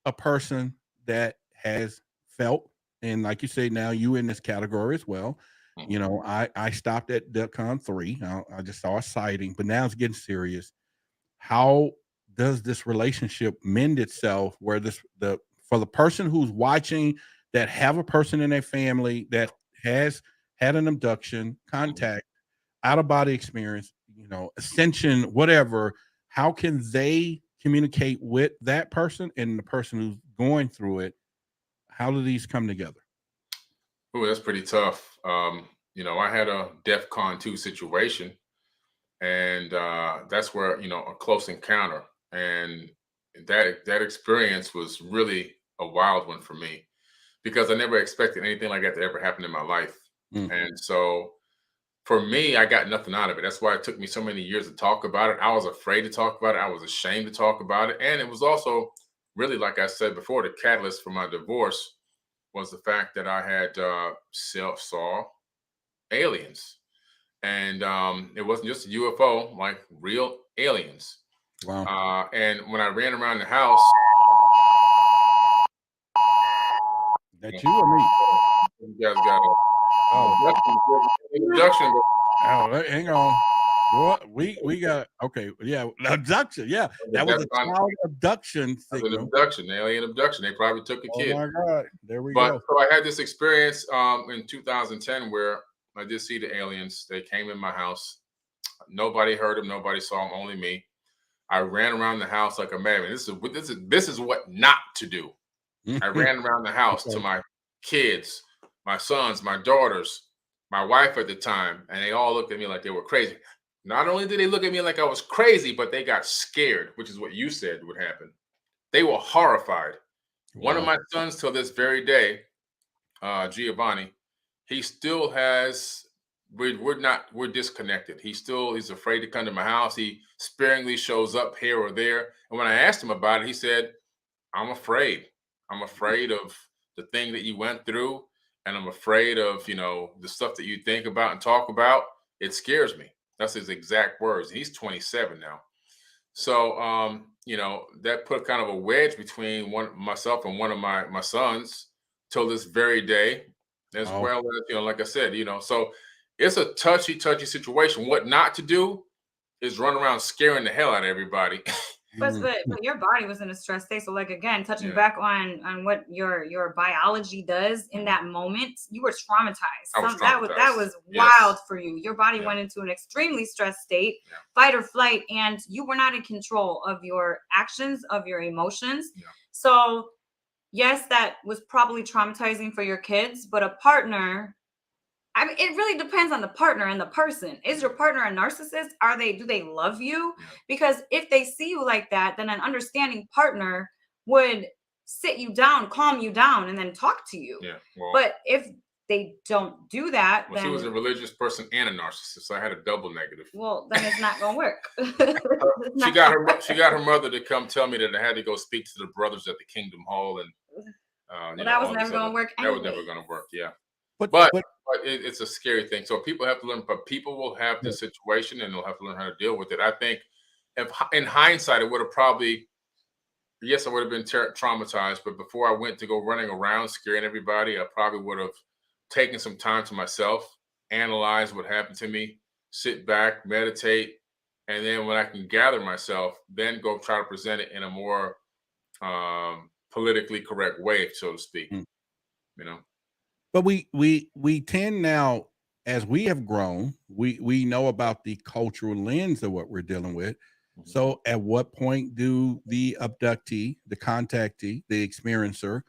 a person that has felt, and like you say, now you in this category as well. I stopped at Defcon 3. I just saw a sighting, but now it's getting serious. How does this relationship mend itself where for the person who's watching that have a person in their family that has had an abduction, contact, out-of-body experience, ascension, whatever, how can they communicate with that person and the person who's going through it? How do these come together? Oh, that's pretty tough. I had a Defcon 2 situation, and that's where, a close encounter. And that experience was really a wild one for me because I never expected anything like that to ever happen in my life. And so for me, I got nothing out of it. That's why it took me so many years to talk about it. I was afraid to talk about it. I was ashamed to talk about it. And it was also really, like I said before, the catalyst for my divorce was the fact that I had saw aliens. And it wasn't just a UFO, like real aliens. Wow. And when I ran around the house. That you or me? You guys got Abduction. Oh, hang on. What we got? Okay, yeah, abduction. Yeah, that was a child abduction signal. An abduction, alien abduction. They probably took a kid. Oh my God! There we But go. so I had this experience in 2010 where I did see the aliens. They came in my house. Nobody heard them. Nobody saw them. Only me. I ran around the house like a madman. This is what not to do. I ran around the house to my kids, my sons, my daughters, my wife at the time, and they all looked at me like they were crazy. Not only did they look at me like I was crazy, but they got scared, which is what you said would happen. They were horrified. One of my sons, till this very day, Giovanni, he still has. We're disconnected. He's afraid to come to my house. He sparingly shows up here or there. And when I asked him about it, he said, "I'm afraid. I'm afraid of the thing that you went through, and I'm afraid of the stuff that you think about and talk about. It scares me." That's his exact words. He's 27 now. So that put kind of a wedge between myself and one of my sons till this very day, as well as like I said, so it's a touchy situation. What not to do is run around scaring the hell out of everybody. But your body was in a stress state. So like, again, touching back on what your biology does in that moment, you were traumatized. That was wild for you. Your body went into an extremely stressed state, fight or flight, and you were not in control of your actions, of your emotions. So yes, that was probably traumatizing for your kids, but a partner, I mean, it really depends on the partner and the person. Is your partner a narcissist? Do they love you? Because if they see you like that, then an understanding partner would sit you down, calm you down, and then talk to you. But if they don't do that, then she was a religious person and a narcissist. So I had a double negative. Well, then it's not gonna work. She got her mother to come tell me that I had to go speak to the brothers at the Kingdom Hall, and that was never gonna work. That was never gonna work. Yeah. But it's a scary thing. So people have to learn, but people will have this situation and they'll have to learn how to deal with it. I think if in hindsight, it would have probably, yes, I would have been traumatized, but before I went to go running around scaring everybody, I probably would have taken some time to myself, analyze what happened to me, sit back, meditate, and then when I can gather myself, then go try to present it in a more politically correct way, so to speak. But we tend now, as we have grown, we know about the cultural lens of what we're dealing with. So at what point do the abductee, the contactee, the experiencer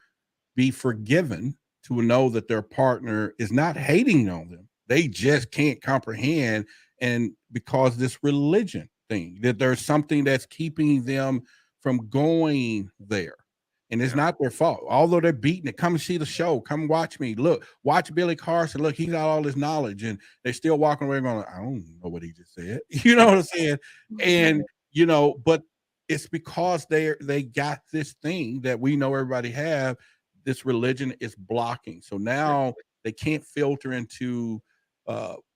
be forgiven to know that their partner is not hating on them? They just can't comprehend, and because this religion thing, that there's something that's keeping them from going there. And it's not their fault. Although they're beating it, come and see the show. Come watch me. Look, watch Billy Carson. Look, he got all this knowledge, and they're still walking away going, I don't know what he just said. You know what I'm saying? And but it's because they got this thing that we know everybody have. This religion is blocking. So now they can't filter into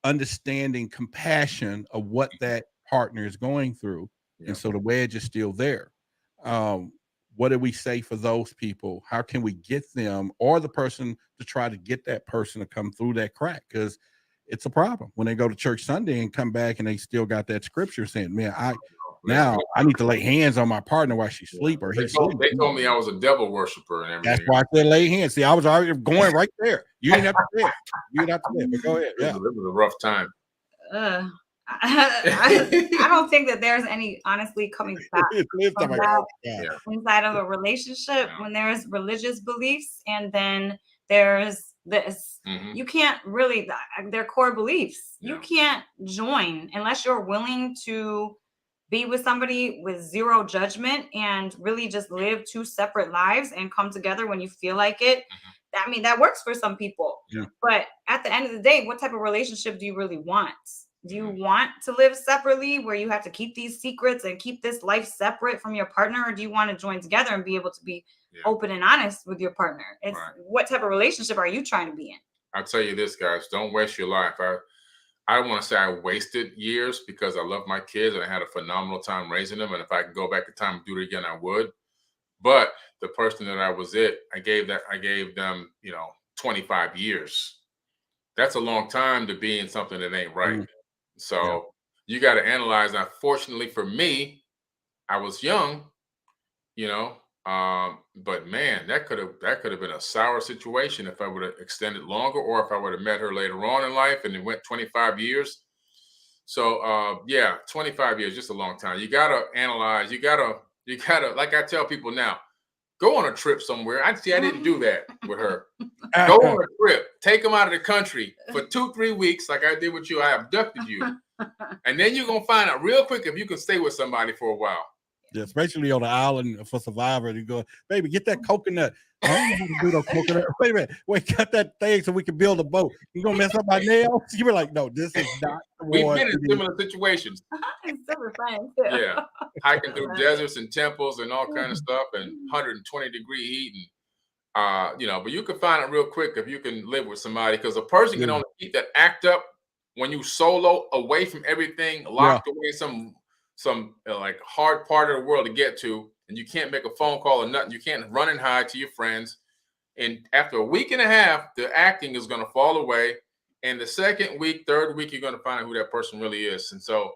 understanding compassion of what that partner is going through. And so the wedge is still there. What do we say for those people? How can we get them or the person to try to get that person to come through that crack? Because it's a problem when they go to church Sunday and come back and they still got that scripture saying, man, I need to lay hands on my partner while she's asleep or he's sleeping. They told me I was a devil worshiper and everything. That's why I said lay hands. See, I was already going right there. You didn't have to say it. You didn't have to say it, but go ahead. It was a rough time. I don't think that there's any honestly coming back from that inside of a relationship when there's religious beliefs and then there's this. You can't really, their core beliefs. You can't join unless you're willing to be with somebody with zero judgment and really just live two separate lives and come together when you feel like it. I mean, that works for some people. But at the end of the day, what type of relationship do you really want? Do you want to live separately where you have to keep these secrets and keep this life separate from your partner? Or do you want to join together and be able to be open and honest with your partner? It's what type of relationship are you trying to be in? I'll tell you this, guys, don't waste your life. I don't want to say I wasted years because I love my kids and I had a phenomenal time raising them. And if I could go back in time and do it again, I would. But the person that I was I gave them, 25 years. that's a long time to be in something that ain't right. Mm. So Yeah. you got to analyze. Now, fortunately for me, I was young, you know, but man, that could have been a sour situation if I would have extended longer, or if I would have met her later on in life and it went 25 years. So yeah, 25 years, just a long time. You gotta analyze. You gotta, like I tell people now, go on a trip somewhere. I didn't do that with her. Go on a trip. Take them out of the country for 2-3 weeks, like I did with you. I abducted you. And then you're gonna find out real quick if you can stay with somebody for a while. Yeah, especially on the island for Survivor. You go, baby, get that coconut. I don't know how to do no coconut. Wait a minute. Wait, cut that thing so we can build a boat. You gonna mess up my nails? You were like, no, this is not the We've one. been in similar situations. It's super fun too. Yeah, hiking through deserts and temples and all kind of stuff, and 120-degree heat, and you know. But you can find it real quick if you can live with somebody, because a person can only keep that act up when you solo, away from everything, locked away some like hard part of the world to get to, and you can't make a phone call or nothing. You can't run and hide to your friends. And after a week and a half, the acting is going to fall away. And the second week, third week, you're going to find out who that person really is. And so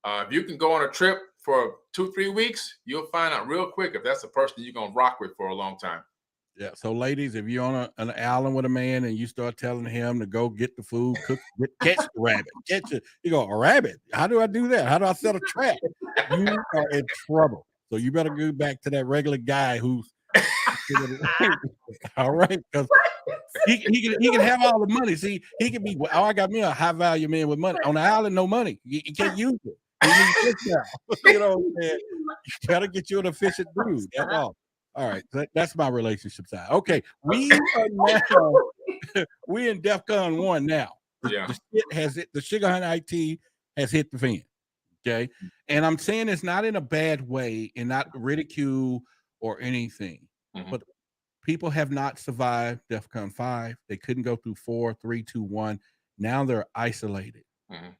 if you can go on a trip for 2-3 weeks, you'll find out real quick if that's the person you're going to rock with for a long time. Yeah. So, ladies, if you're on an island with a man and you start telling him to go get the food, catch the rabbit, catch it, you go, a rabbit? How do I do that? How do I set a trap? You are in trouble. So you better go back to that regular guy who's all right, because he can have all the money. See, he can be. Oh, I got me a high value man with money on the island. No money, you can't use it. You need this now. You know what I'm saying? You gotta get you an efficient dude. That's all. All right, that's my relationship side. Okay, we are now. We in Defcon 1 now. The shit has hit. The sugar hunt IT has hit the fan. Okay, and I'm saying it's not in a bad way and not ridicule or anything, but people have not survived Defcon 5. They couldn't go through 4, 3, 2, 1. Now they're isolated.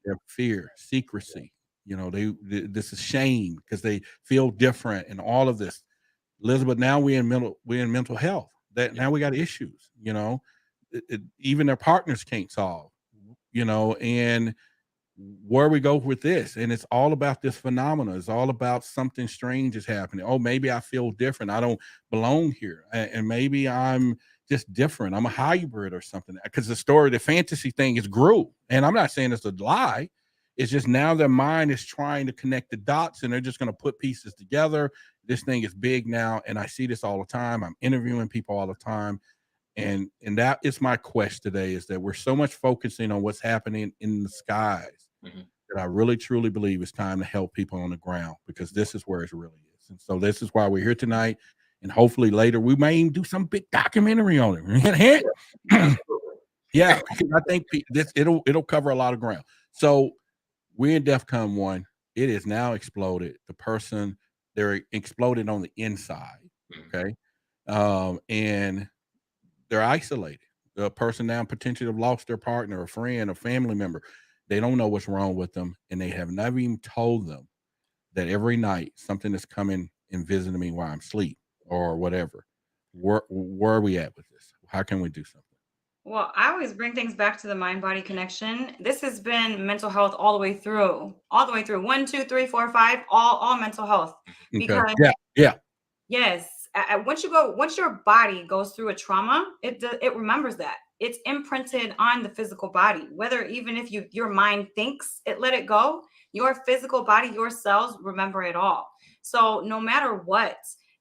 Their fear, secrecy. You know, this is shame because they feel different and all of this. Elizabeth, now we're in mental health. That now we got issues. You know, even their partners can't solve. You know, and where we go with this, and it's all about this phenomena. It's all about something strange is happening. Oh, maybe I feel different. I don't belong here, and maybe I'm just different. I'm a hybrid or something. Because the fantasy thing is grew, and I'm not saying it's a lie. It's just now their mind is trying to connect the dots, and they're just going to put pieces together. This thing is big now, and I see this all the time. I'm interviewing people all the time. And that is my quest today, is that we're so much focusing on what's happening in the skies that I really truly believe it's time to help people on the ground, because this is where it really is. And so this is why we're here tonight. And hopefully later we may even do some big documentary on it. Yeah, I think it'll cover a lot of ground. So we're in Defcon 1. It is now exploded. They're exploded on the inside. Okay. And they're isolated. The person now potentially have lost their partner, a friend, a family member. They don't know what's wrong with them, and they have never even told them that every night something is coming and visiting me while I'm asleep or whatever. Where are we at with this? How can we do something? Well, I always bring things back to the mind-body connection. This has been mental health all the way through. 1, 2, 3, 4, 5, all mental health. Because yes, once your body goes through a trauma, it remembers that. It's imprinted on the physical body. Whether even if your mind thinks it let it go, your physical body, your cells remember it all. So no matter what,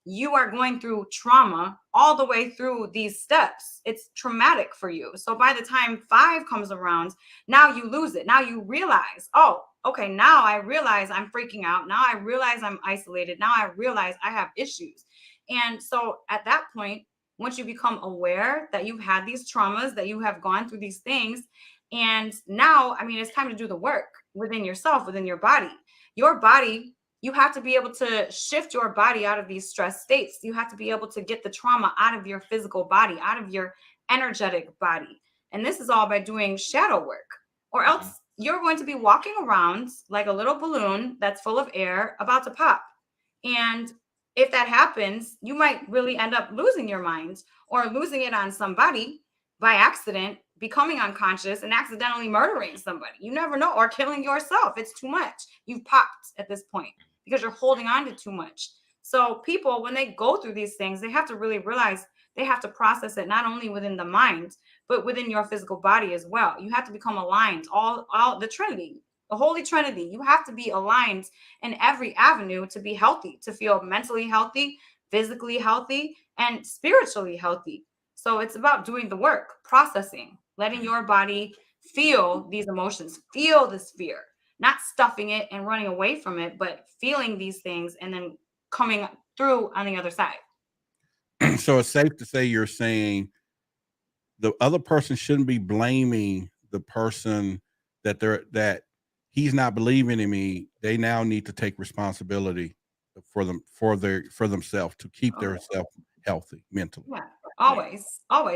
you are going through trauma all the way through these steps. It's traumatic for you. So by the time 5 comes around, now you lose it. Now you realize, oh, okay, now I realize I'm freaking out. Now I realize I'm isolated. Now I realize I have issues. And so at that point, once you become aware that you've had these traumas, that you have gone through these things, and now, I mean, it's time to do the work within yourself, within your body. Your body, you have to be able to shift your body out of these stress states. You have to be able to get the trauma out of your physical body, out of your energetic body. And this is all by doing shadow work, or else you're going to be walking around like a little balloon that's full of air about to pop. And if that happens, you might really end up losing your mind or losing it on somebody by accident becoming unconscious and accidentally murdering somebody. You never know, or killing yourself. It's too much. You've popped at this point because you're holding on to too much. So people, when they go through these things, they have to really realize they have to process it not only within the mind, but within your physical body as well. You have to become aligned, all the Trinity, the Holy Trinity. You have to be aligned in every avenue to be healthy, to feel mentally healthy, physically healthy, and spiritually healthy. So it's about doing the work, processing, letting your body feel these emotions, feel this fear, not stuffing it and running away from it, but feeling these things and then coming through on the other side. So it's safe to say you're saying the other person shouldn't be blaming the person that he's not believing in me. They now need to take responsibility for themselves to keep their self healthy mentally. Yeah, always.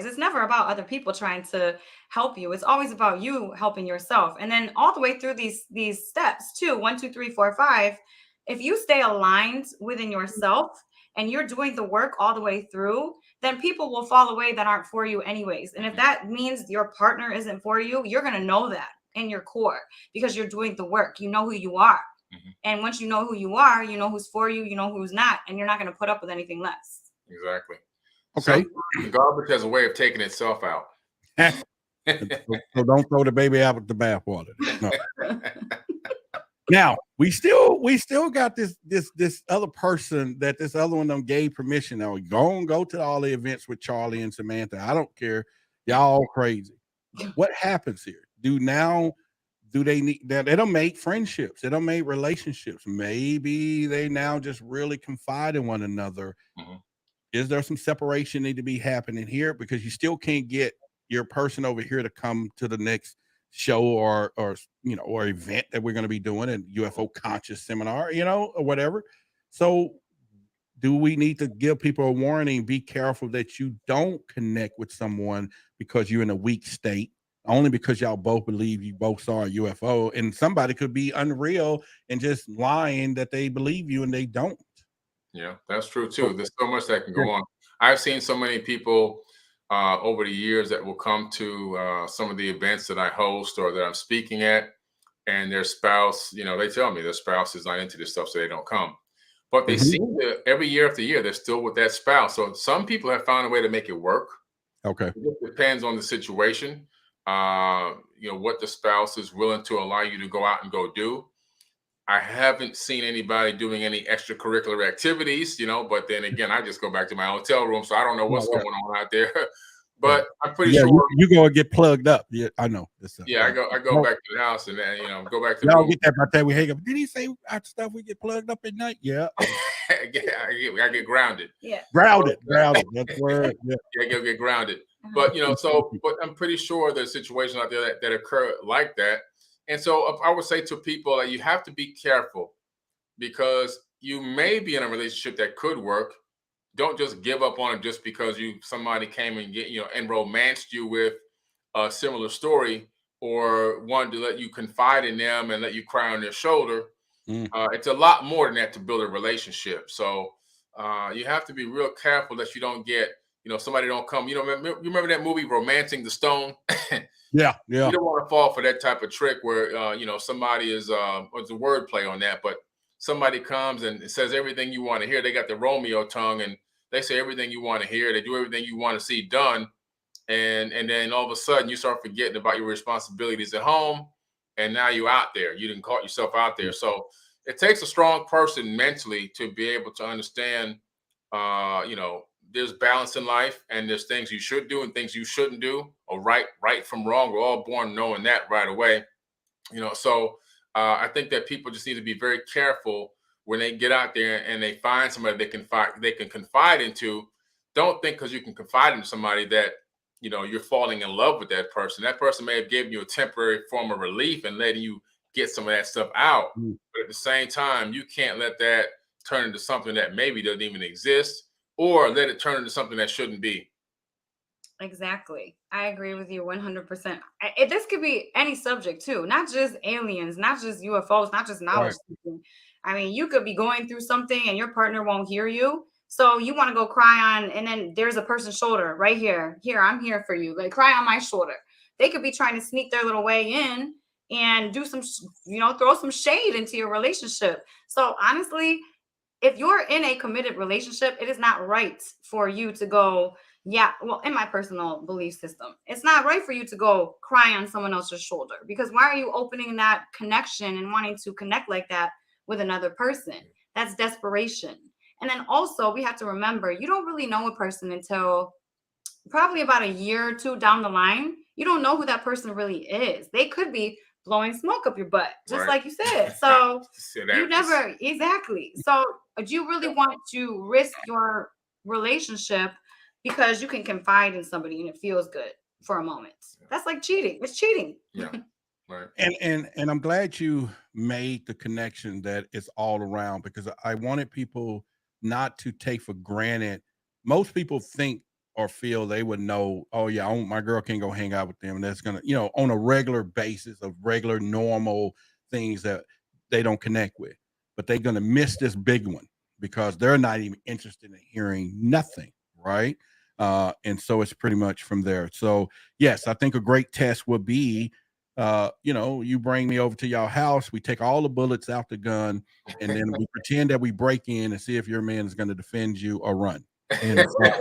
It's never about other people trying to help you. It's always about you helping yourself. And then all the way through these steps too, 1, 2, 3, 4, 5. If you stay aligned within yourself and you're doing the work all the way through, then people will fall away that aren't for you anyways. And if that means your partner isn't for you, you're going to know that in your core because you're doing the work. You know who you are. And once you know who you are, you know who's for you, you know who's not, and you're not going to put up with anything less. Exactly. Okay. So garbage has a way of taking itself out. So don't throw the baby out with the bathwater. No. Now we still got this other person that this other one them gave permission. Now go to all the events with Charlie and Samantha. I don't care. Y'all all crazy. What happens here? Do they need that? They don't make friendships. They don't make relationships. Maybe they now just really confide in one another. Is there some separation need to be happening here? Because you still can't get your person over here to come to the next show or event that we're going to be doing, a UFO conscious seminar, or whatever. So do we need to give people a warning? Be careful that you don't connect with someone because you're in a weak state, only because y'all both believe you both saw a UFO, and somebody could be unreal and just lying that they believe you and they don't. Yeah, that's true too. There's so much that can go on. I've seen so many people over the years that will come to some of the events that I host or that I'm speaking at, and their spouse, they tell me their spouse is not into this stuff, so they don't come. But they seem to, every year after year, they're still with that spouse. So some people have found a way to make it work. Okay. It depends on the situation. What the spouse is willing to allow you to go out and go do. I haven't seen anybody doing any extracurricular activities, but then again, I just go back to my hotel room, so I don't know what's going on out there. But I'm pretty sure you go and get plugged up. Yeah, I know. I go back to the house and go back to the y'all room. Get that by the time we hang up. Did he say our stuff we get plugged up at night? Yeah. I get grounded. Yeah. Grounded. That's the word. Yeah. I get grounded. But but I'm pretty sure there's situations out there that occur like that. And so I would say to people that you have to be careful because you may be in a relationship that could work. Don't just give up on it just because somebody came and romanced you with a similar story or wanted to let you confide in them and let you cry on their shoulder. It's a lot more than that to build a relationship. So you have to be real careful that you don't get, somebody don't come. You remember that movie Romancing the Stone? Yeah. You don't want to fall for that type of trick where somebody is what's the word play on that, but somebody comes and says everything you want to hear. They got the Romeo tongue and they say everything you want to hear. They do everything you want to see done. And then all of a sudden you start forgetting about your responsibilities at home. And now you're out there. You didn't caught yourself out there. So it takes a strong person mentally to be able to understand, there's balance in life and there's things you should do and things you shouldn't do, or right from wrong. We're all born knowing that right away. So I think that people just need to be very careful when they get out there and they find somebody they can confide into. Don't think because you can confide into somebody that you're falling in love with that person. That person may have given you a temporary form of relief and letting you get some of that stuff out. But at the same time, you can't let that turn into something that maybe doesn't even exist, or let it turn into something that shouldn't be. Exactly. I agree with you 100%. This could be any subject too, not just aliens, not just UFOs, not just knowledge seeking. I mean, you could be going through something and your partner won't hear you. So you want to go cry on, and then there's a person's shoulder right here. Here, I'm here for you. Like, cry on my shoulder. they could be trying to sneak their little way in and do some, throw some shade into your relationship. So honestly, if you're in a committed relationship, it is not right for you to go, in my personal belief system, it's not right for you to go cry on someone else's shoulder, because why are you opening that connection and wanting to connect like that with another person? That's desperation. And then also we have to remember, you don't really know a person until probably about a year or two down the line. You don't know who that person really is. They could be blowing smoke up your butt, just like you said. So you never, exactly. So do you really want to risk your relationship because you can confide in somebody and it feels good for a moment? That's like cheating. It's cheating. Yeah. Right. And I'm glad you made the connection that it's all around, because I wanted people not to take for granted. Most people think or feel they would know, oh yeah, my girl can go hang out with them, and that's gonna, on a regular basis of regular normal things that they don't connect with, but they're gonna miss this big one because they're not even interested in hearing nothing, right? And so it's pretty much from there. So yes, I think a great test would be, you bring me over to your house, we take all the bullets out the gun, and then we pretend that we break in and see if your man is going to defend you or run. And so,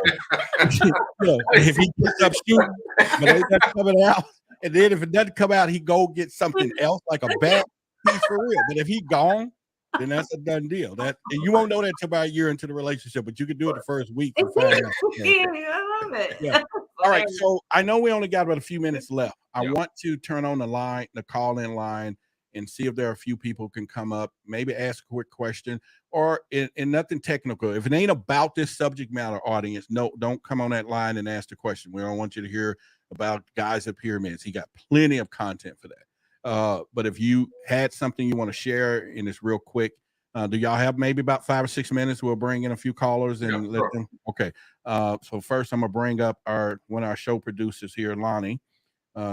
if he gets up shooting, but ain't that coming out, and then if it doesn't come out, he go get something else like a bat. He's for real. But if he gone, then that's a done deal. And you won't know that till about a year into the relationship, but you can do it the first week. I love it. Yeah. All right. So I know we only got about a few minutes left. I want to turn on the call-in line, and see if there are a few people who can come up, maybe ask a quick question, or in nothing technical. If it ain't about this subject matter, audience, no, don't come on that line and ask the question. We don't want you to hear about guys at pyramids. He got plenty of content for that. But if you had something you want to share and it's real quick, do y'all have maybe about 5 or 6 minutes? We'll bring in a few callers and let them. Okay. So first, I'm gonna bring up one of our show producers here, Lonnie.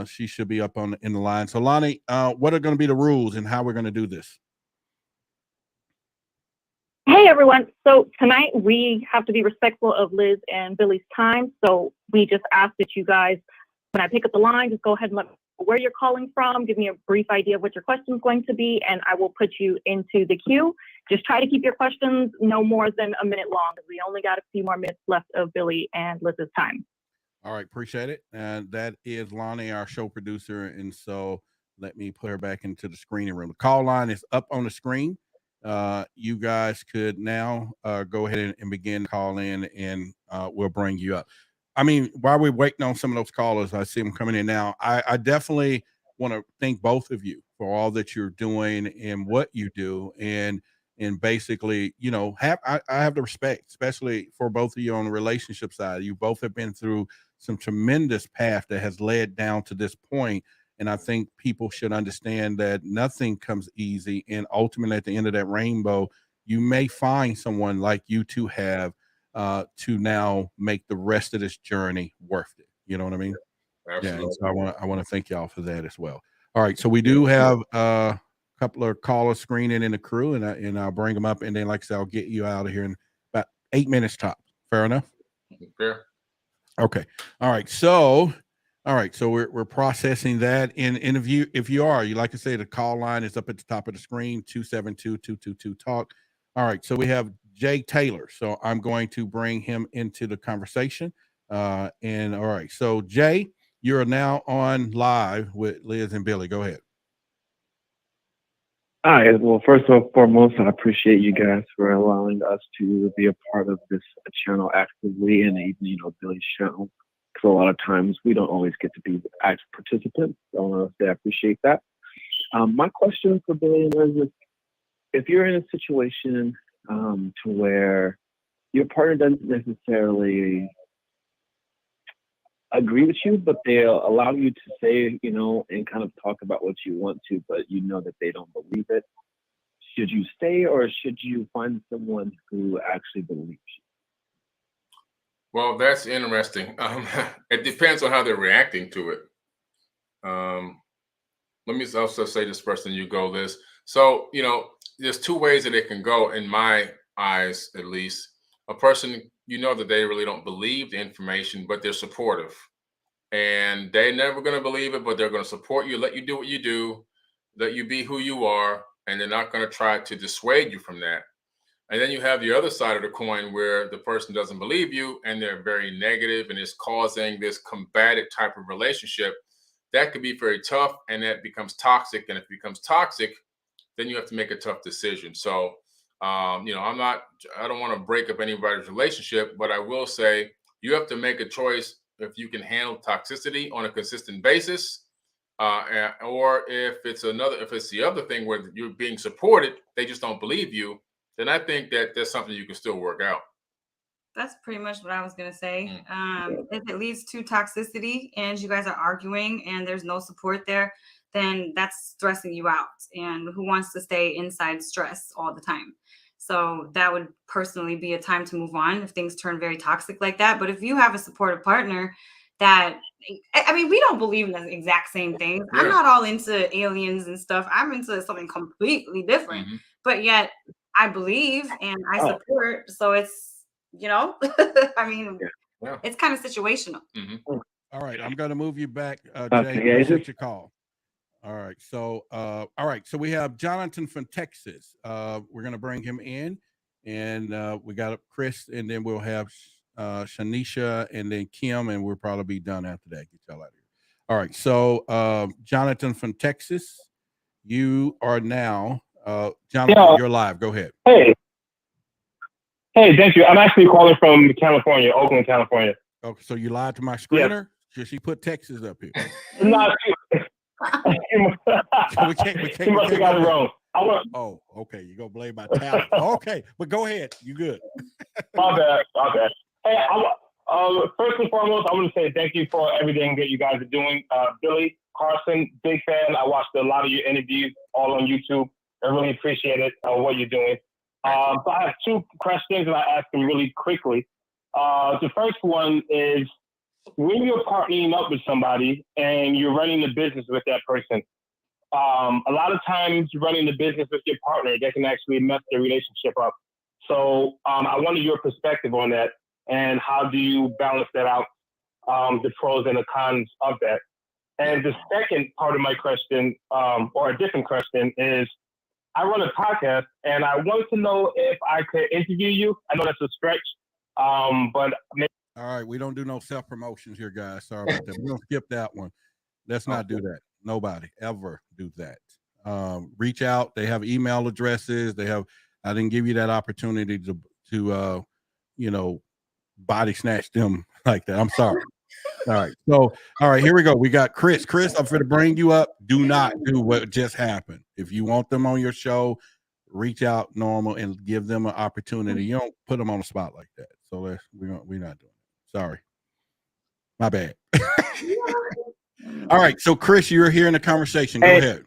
She should be up in the line. So Lonnie, what are going to be the rules and how we're going to do this? Hey everyone. So tonight we have to be respectful of Liz and Billy's time. So we just ask that you guys, when I pick up the line, just go ahead and let me know where you're calling from. Give me a brief idea of what your question is going to be, and I will put you into the queue. Just try to keep your questions no more than a minute long, because we only got a few more minutes left of Billy and Liz's time. All right, appreciate it. And that is Lonnie, our show producer. And so let me put her back into the screening room. The call line is up on the screen. You guys could now go ahead and begin to call in, and we'll bring you up. I mean, while we're waiting on some of those callers, I see them coming in now. I definitely want to thank both of you for all that you're doing and what you do. And basically, I have the respect, especially for both of you on the relationship side. You both have been through some tremendous path that has led down to this point. And I think people should understand that nothing comes easy. And ultimately, at the end of that rainbow, you may find someone like you two have to now make the rest of this journey worth it. You know what I mean? Absolutely. Yeah. So I want to thank y'all for that as well. All right. So we do have a couple of callers screening in the crew, and I'll bring them up. And then, like I said, I'll get you out of here in about 8 minutes top. Fair enough? Fair. Okay. All right. So we're processing that. And if you are, like I say, the call line is up at the top of the screen, 272-222-TALK. All right. So we have Jay Taylor. So I'm going to bring him into the conversation. And all right. So Jay, you're now on live with Liz and Billy. Go ahead. Hi. Well, first and foremost, I appreciate you guys for allowing us to be a part of this channel actively, and even, Billy's channel, because a lot of times we don't always get to be active participants. So I want to say I appreciate that. My question for Billy and Liz is, if you're in a situation to where your partner doesn't necessarily agree with you, but they'll allow you to say, and kind of talk about what you want to, but you know that they don't believe it. Should you stay, or should you find someone who actually believes you? Well, that's interesting. It depends on how they're reacting to it. Let me also say this first, and you go, Liz. So, there's two ways that it can go, in my eyes, at least. A person, that they really don't believe the information, but they're supportive. and they're never going to believe it, but they're going to support you, let you do what you do, let you be who you are, and they're not going to try to dissuade you from that. And then you have the other side of the coin where the person doesn't believe you and they're very negative and it's causing this combative type of relationship. That could be very tough, and that becomes toxic. And if it becomes toxic, then you have to make a tough decision. So, I don't want to break up anybody's relationship, but I will say you have to make a choice if you can handle toxicity on a consistent basis, or if it's the other thing where you're being supported, they just don't believe you. Then I think that that's something you can still work out. That's pretty much what I was going to say. If it leads to toxicity and you guys are arguing and there's no support there, then that's stressing you out. And who wants to stay inside stress all the time? So that would personally be a time to move on if things turn very toxic like that. But if you have a supportive partner that, I mean, we don't believe in the exact same things. Yeah. I'm not all into aliens and stuff. I'm into something completely different. But yet I believe and I support. So it's, I mean, it's kind of situational. All right, I'm going to move you back, Jay. Okay, Appreciate your call. All right, so so we have Jonathan from Texas. We're going to bring him in, and we got Chris, and then we'll have Shanisha, and then Kim, and we'll probably be done after that. Get y'all out of here. All right, so Jonathan from Texas, you are now, Jonathan, you're live. Go ahead. Hey, thank you. I'm actually calling from California, Oakland, California. Okay, so you lied to my screener? Yeah. She put Texas up here. No, we she must have got it wrong. Oh, okay. You go blame my talent. Okay, but go ahead. You good? My bad. Hey, first and foremost, I want to say thank you for everything that you guys are doing. Billy, Carson, big fan. I watched a lot of your interviews all on YouTube. I really appreciate it, what you're doing. So I have two questions, and I ask them really quickly. The first one is, when you're partnering up with somebody and you're running the business with that person, a lot of times running the business with your partner, that can actually mess the relationship up. So I wanted your perspective on that, and how do you balance that out, the pros and the cons of that? And the second part of my question, or a different question, is I run a podcast, and I wanted to know if I could interview you. I know that's a stretch, but maybe. All right, we don't do no self-promotions here, guys. Sorry about that. We're going to skip that one. Let's not do that. Nobody ever do that. Reach out. They have email addresses. I didn't give you that opportunity to body snatch them like that. I'm sorry. All right. So, all right, here we go. We got Chris. Chris, I'm going to bring you up. Do not do what just happened. If you want them on your show, reach out normal and give them an opportunity. You don't put them on the spot like that. So we're not doing it. Sorry. My bad. All right. So, Chris, you're here in the conversation. Go ahead.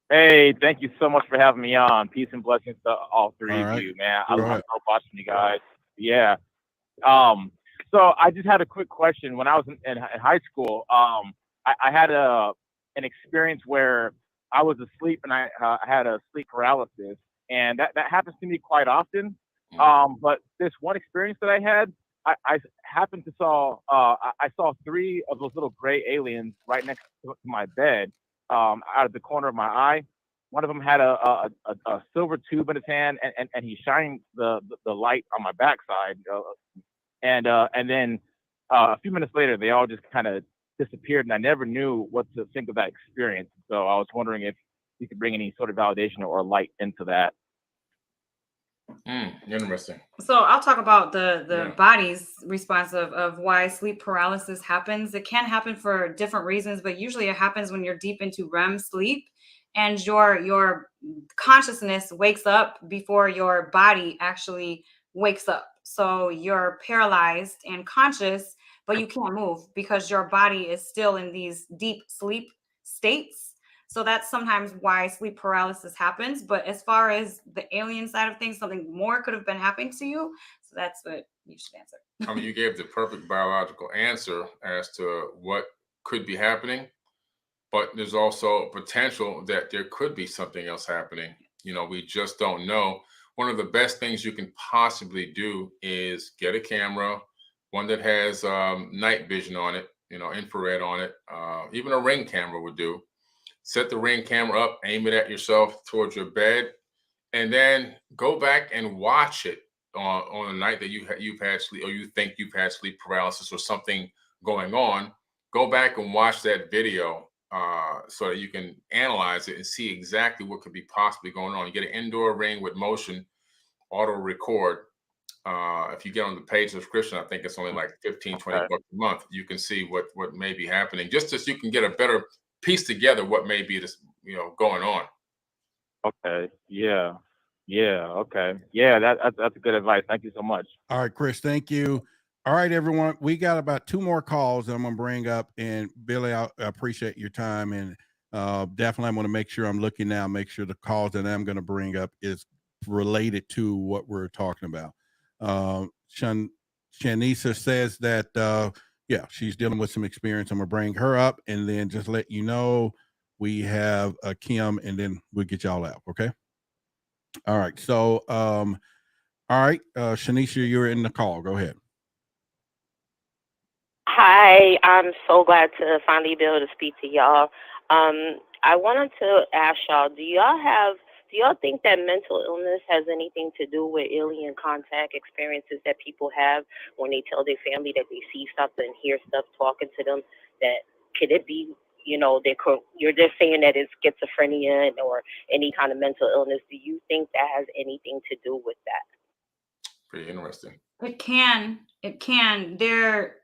Hey, thank you so much for having me on. Peace and blessings to all three of you, man. I love watching you guys. Yeah. So I just had a quick question. When I was in high school, I had an experience where I was asleep and I had a sleep paralysis, and that happens to me quite often. But this one experience that I had, I happened to I saw three of those little gray aliens right next to my bed, out of the corner of my eye. One of them had a silver tube in his hand, and he shined the light on my backside. And then a few minutes later, they all just kind of disappeared, and I never knew what to think of that experience. So I was wondering if you could bring any sort of validation or light into that. Interesting. So I'll talk about the body's response of why sleep paralysis happens. It can happen for different reasons, but usually it happens when you're deep into REM sleep and your consciousness wakes up before your body actually wakes up. So you're paralyzed and conscious, but you can't move because your body is still in these deep sleep states. So that's sometimes why sleep paralysis happens. But as far as the alien side of things, something more could have been happening to you. So that's what you should answer. I mean, you gave the perfect biological answer as to what could be happening, but there's also potential that there could be something else happening. We just don't know. One of the best things you can possibly do is get a camera, one that has night vision on it, infrared on it. Even a Ring camera would do. Set the Ring camera up, aim it at yourself towards your bed, and then go back and watch it on a night that you've had sleep, or you think you've had sleep paralysis or something going on. Go back and watch that video so that you can analyze it and see exactly what could be possibly going on. You get an indoor ring with motion, auto record. If you get on the paid subscription, I think it's only like 15, 20 bucks a month. You can see what may be happening, just as you can get a better piece together what may be this, going on. Okay. Yeah. Okay. Yeah. That's good advice. Thank you so much. All right, Chris. Thank you. All right, everyone. We got about 2 more calls that I'm going to bring up. And Billy, I appreciate your time. And definitely, I'm going to make sure I'm looking now, make sure the calls that I'm going to bring up is related to what we're talking about. Shanisa says that, she's dealing with some experience. I'm going to bring her up and then just let you know we have Kim, and then we'll get y'all out. Okay. All right. So, all right, Shanisha, you're in the call. Go ahead. Hi, I'm so glad to finally be able to speak to y'all. I wanted to ask y'all, do y'all think that mental illness has anything to do with alien contact experiences that people have when they tell their family that they see stuff and hear stuff talking to them? That could it be, you're just saying that it's schizophrenia or any kind of mental illness. Do you think that has anything to do with that? Pretty interesting. It can.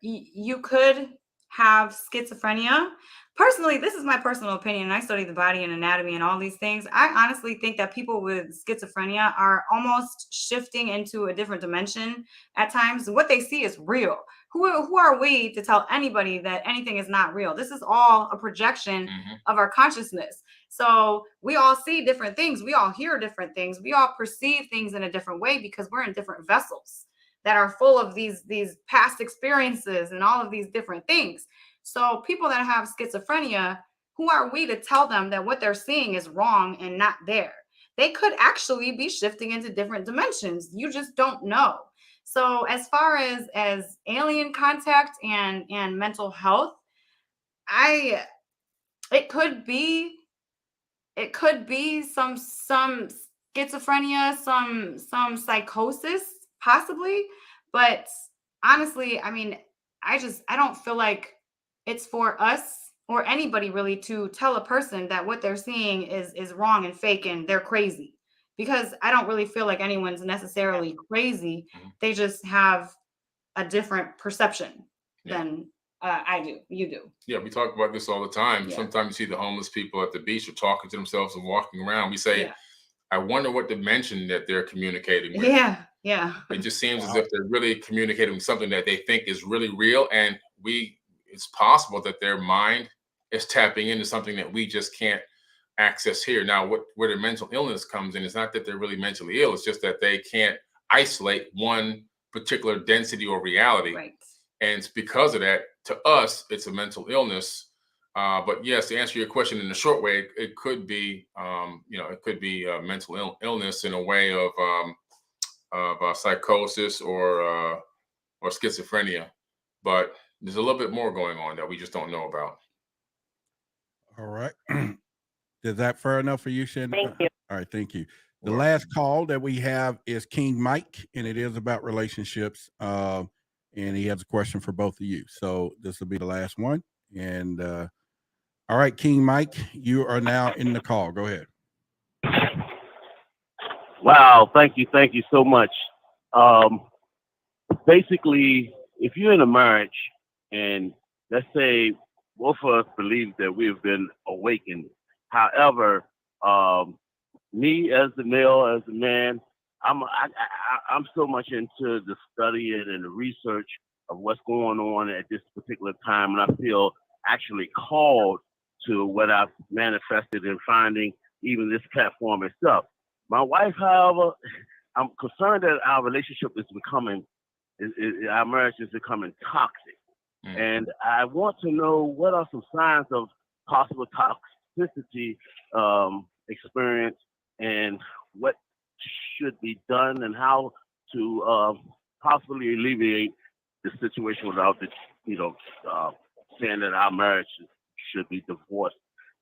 You could have schizophrenia. Personally, this is my personal opinion. I study the body and anatomy and all these things. I honestly think that people with schizophrenia are almost shifting into a different dimension at times. What they see is real. Who are we to tell anybody that anything is not real? This is all a projection of our consciousness. So we all see different things. We all hear different things. We all perceive things in a different way because we're in different vessels that are full of these past experiences and all of these different things. So people that have schizophrenia, who are we to tell them that what they're seeing is wrong and not there? They could actually be shifting into different dimensions. You just don't know. So as far as alien contact and mental health, it could be some schizophrenia, some psychosis possibly, but honestly, I mean, I don't feel like it's for us or anybody really to tell a person that what they're seeing is wrong and fake and they're crazy, because I don't really feel like anyone's necessarily crazy. They just have a different perception than I do. You do. Yeah, we talk about this all the time. Yeah. Sometimes you see the homeless people at the beach are talking to themselves and walking around. We say, I wonder what dimension that they're communicating with. Yeah. It just seems as if they're really communicating with something that they think is really real. And it's possible that their mind is tapping into something that we just can't access here. Now, where the mental illness comes in is not that they're really mentally ill. It's just that they can't isolate one particular density or reality. Right. And it's because of that, to us, it's a mental illness. But yes, to answer your question in a short way, it could be, it could be a mental illness in a way of psychosis or schizophrenia. But there's a little bit more going on that we just don't know about. All right. Is that fair enough for you, Shannon? Thank you. All right, thank you. The last call that we have is King Mike, and it is about relationships. And he has a question for both of you. So this will be the last one. And all right, King Mike, you are now in the call. Go ahead. Wow, thank you so much. Basically, if you're in a marriage and let's say both of us believe that we have been awakened, however, me as the male, as the man, I'm so much into the study and the research of what's going on at this particular time, and I feel actually called to what I've manifested in finding even this platform itself. My wife, however, I'm concerned that our relationship is becoming, our marriage is becoming toxic. And I want to know what are some signs of possible toxicity experience and what should be done and how to possibly alleviate the situation without the, saying that our marriage should be divorced,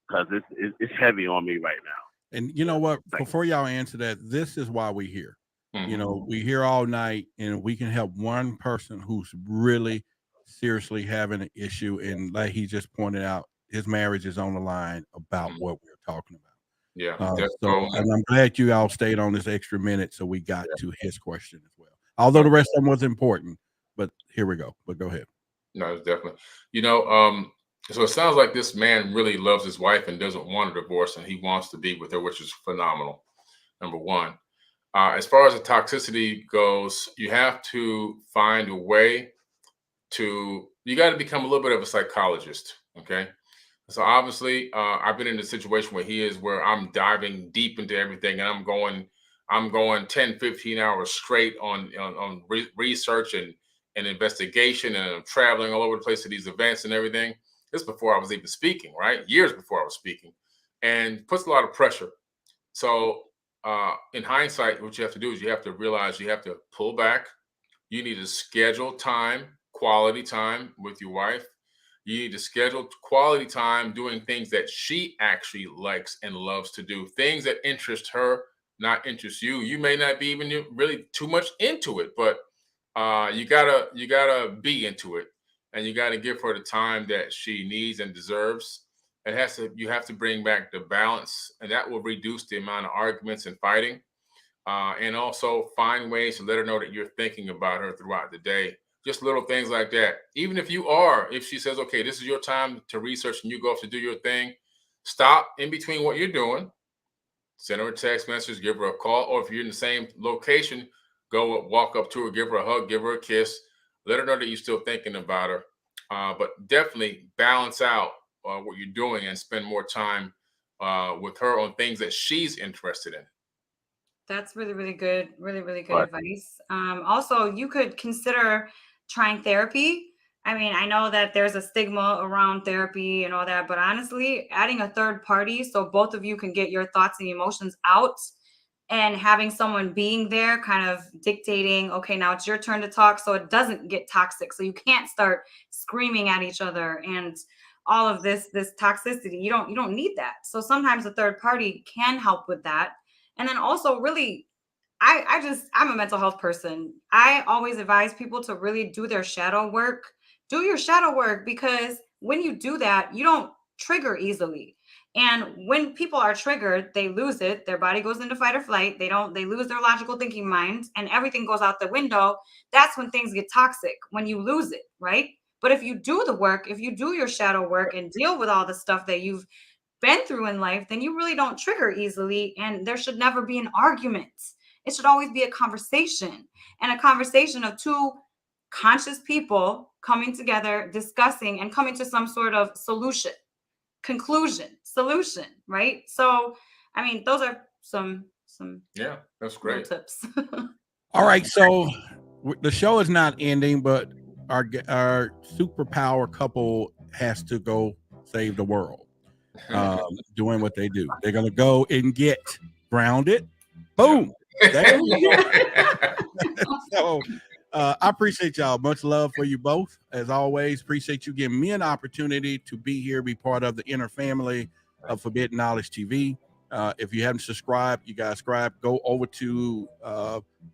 because it's heavy on me right now. And you know what? Before y'all answer that, this is why we're here. We here all night, and we can help one person who's really seriously having an issue. And like he just pointed out, his marriage is on the line about what we're talking about. Yeah. And I'm glad you all stayed on this extra minute so we got to his question as well. Although the rest of them was important, but here we go. But go ahead. No, it's definitely. So it sounds like this man really loves his wife and doesn't want a divorce, and he wants to be with her, which is phenomenal. Number one. As far as the toxicity goes, you have to find a way you got to become a little bit of a psychologist. Okay. So obviously, I've been in a situation where I'm diving deep into everything, and I'm going 10, 15 hours straight on research and investigation, and I'm traveling all over the place to these events and everything. This before I was even speaking, right? Years before I was speaking, and puts a lot of pressure. So in hindsight, what you have to do is you have to realize you have to pull back. You need to schedule time, quality time with your wife. You need to schedule quality time doing things that she actually likes and loves to do, things that interest her, not interest you. You may not be even really too much into it, but you gotta be into it, and you gotta give her the time that she needs and deserves. You have to bring back the balance, and that will reduce the amount of arguments and fighting. And also find ways to let her know that you're thinking about her throughout the day. Just little things like that. Even if she says, okay, this is your time to research and you go off to do your thing, stop in between what you're doing, send her a text message, give her a call, or if you're in the same location, walk up to her, give her a hug, give her a kiss, let her know that you're still thinking about her. But definitely balance out what you're doing and spend more time with her on things that she's interested in. That's really, really good. Really, really good advice. Also, you could consider trying therapy. I mean, I know that there's a stigma around therapy and all that, but honestly, adding a third party so both of you can get your thoughts and emotions out, and having someone being there kind of dictating, okay, now it's your turn to talk, so it doesn't get toxic. So you can't start screaming at each other and all of this toxicity. You don't need that. So sometimes a third party can help with that. And then also really, I'm a mental health person. I always advise people to really do their shadow work. Do your shadow work, because when you do that, you don't trigger easily. And when people are triggered, they lose it. Their body goes into fight or flight. They lose their logical thinking mind, and everything goes out the window. That's when things get toxic, when you lose it, right? But if you do the work, if you do your shadow work and deal with all the stuff that you've been through in life, then you really don't trigger easily. And there should never be an argument. It should always be a conversation, and a conversation of two conscious people coming together, discussing, and coming to some sort of solution, right? So, I mean, those are some that's great tips. All right, so the show is not ending, but our superpower couple has to go save the world, doing what they do. They're gonna go and get grounded. Boom. So I appreciate y'all. Much love for you both. As always, appreciate you giving me an opportunity to be here, be part of the inner family of Forbidden Knowledge TV. If you haven't subscribed, you guys subscribe. Go over to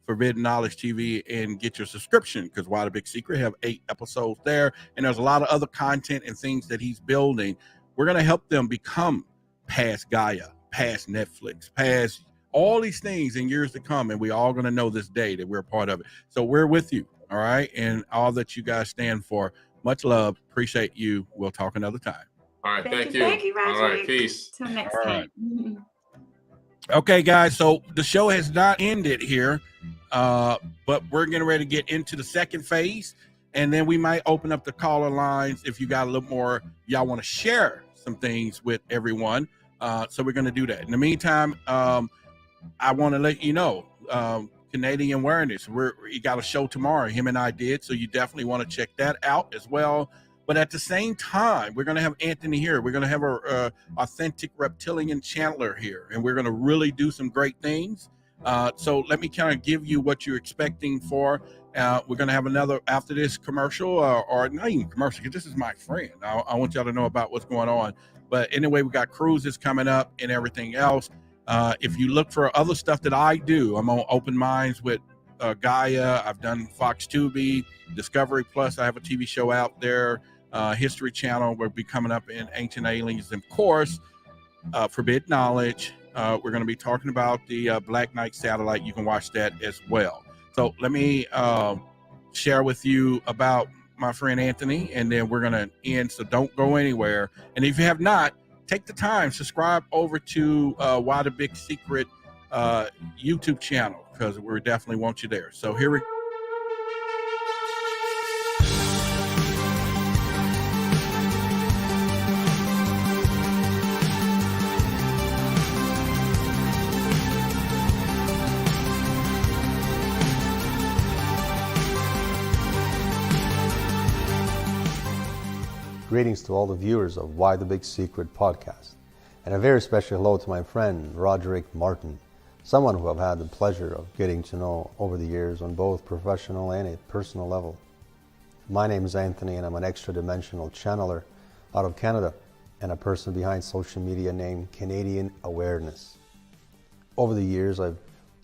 Forbidden Knowledge TV and get your subscription, because Why the Big Secret have 8 episodes there, and there's a lot of other content and things that he's building. We're going to help them become past Gaia, past Netflix, past all these things in years to come, and we're all going to know this day that we're a part of it. So we're with you, all right, and all that you guys stand for. Much love. Appreciate you. We'll talk another time. All right, thank you. Thank you, Roderick. All right, peace. Till next time. Okay, guys, so the show has not ended here, but we're getting ready to get into the second phase, and then we might open up the caller lines if you got a little more, y'all want to share some things with everyone. So we're going to do that. In the meantime, I want to let you know, Canadian Awareness, we got a show tomorrow, him and I did, so you definitely want to check that out as well. But at the same time, we're going to have Anthony here. We're going to have our authentic reptilian channeler here, and we're going to really do some great things. So let me kind of give you what you're expecting for. We're going to have another after this commercial, or not even commercial, because this is my friend. I want y'all to know about what's going on. But anyway, we got cruises coming up and everything else. If you look for other stuff that I do, I'm on Open Minds with Gaia. I've done Fox Tubi, Discovery Plus. I have a TV show out there. History Channel will be coming up in Ancient Aliens. And of course, Forbidden Knowledge. We're going to be talking about the Black Knight satellite. You can watch that as well. So let me share with you about my friend Anthony, and then we're going to end. So don't go anywhere. And if you have not, take the time, subscribe over to Why the Big Secret YouTube channel, because we definitely want you there. So here we go. Greetings to all the viewers of Why the Big Secret podcast, and a very special hello to my friend Roderick Martin, someone who I've had the pleasure of getting to know over the years on both professional and a personal level. My name is Anthony, and I'm an extra-dimensional channeler out of Canada, and a person behind social media named Canadian Awareness. Over the years, I've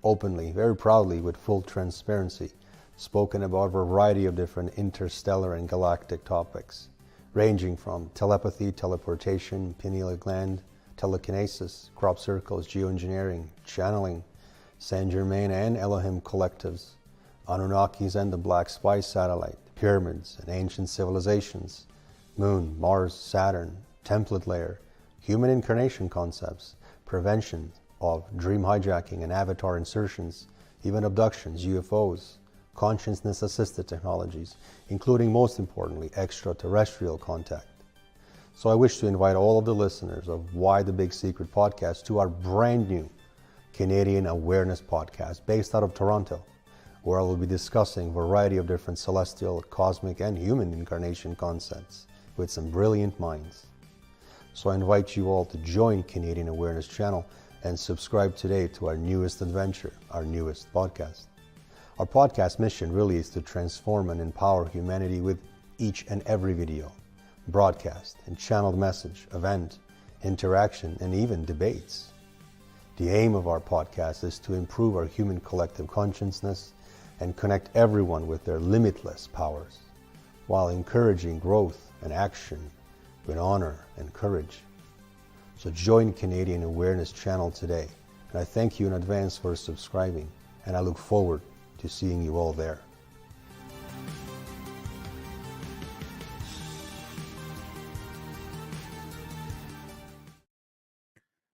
openly, very proudly, with full transparency, spoken about a variety of different interstellar and galactic topics, ranging from telepathy, teleportation, pineal gland, telekinesis, crop circles, geoengineering, channeling, Saint Germain and Elohim collectives, Anunnakis and the Black Spice satellite, pyramids and ancient civilizations, Moon, Mars, Saturn, template layer, human incarnation concepts, prevention of dream hijacking and avatar insertions, even abductions, UFOs, consciousness-assisted technologies, including, most importantly, extraterrestrial contact. So I wish to invite all of the listeners of Why the Big Secret podcast to our brand new Canadian Awareness podcast based out of Toronto, where I will be discussing a variety of different celestial, cosmic, and human incarnation concepts with some brilliant minds. So I invite you all to join Canadian Awareness channel and subscribe today to our newest adventure, our newest podcast. Our podcast mission really is to transform and empower humanity with each and every video, broadcast, and channeled message, event, interaction, and even debates. The aim of our podcast is to improve our human collective consciousness and connect everyone with their limitless powers, while encouraging growth and action with honor and courage. So join Canadian Awareness channel today, and I thank you in advance for subscribing, and I look forward to seeing you all there.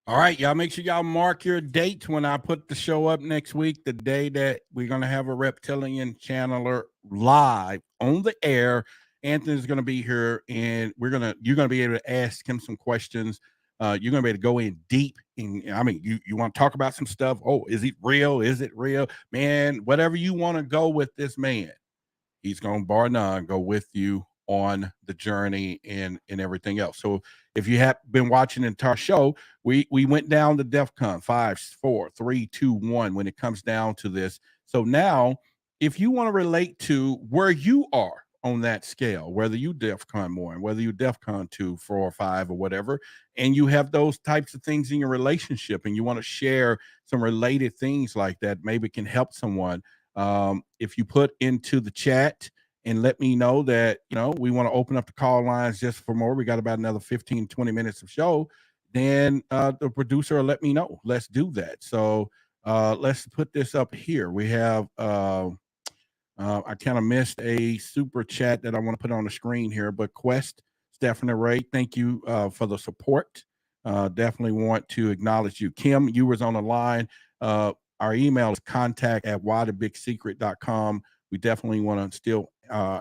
All right, y'all, make sure y'all mark your date when I put the show up next week, the day that we're going to have a reptilian channeler live on the air. Anthony's going to be here, and you're going to be able to ask him some questions. You're going to be able to go in deep. You want to talk about some stuff. Oh, is it real? Is it real? Man, whatever you want to go with this man, he's going to bar none go with you on the journey and everything else. So if you have been watching the entire show, we went down to Defcon 5, 4, 3, 2, 1 when it comes down to this. So now, if you want to relate to where you are on that scale, whether you Defcon 1, whether you Defcon 2, 4, or 5, or whatever, and you have those types of things in your relationship and you want to share some related things like that, maybe it can help someone. If you put into the chat and let me know that, we want to open up the call lines just for more. We got about another 15, 20 minutes of show. Then the producer will let me know. Let's do that. So let's put this up here. We have, I kind of missed a super chat that I want to put on the screen here, but Quest, Stephanie Ray, thank you for the support. Definitely want to acknowledge you. Kim, you was on the line. Our email is contact@whythebigsecret.com. We definitely want to still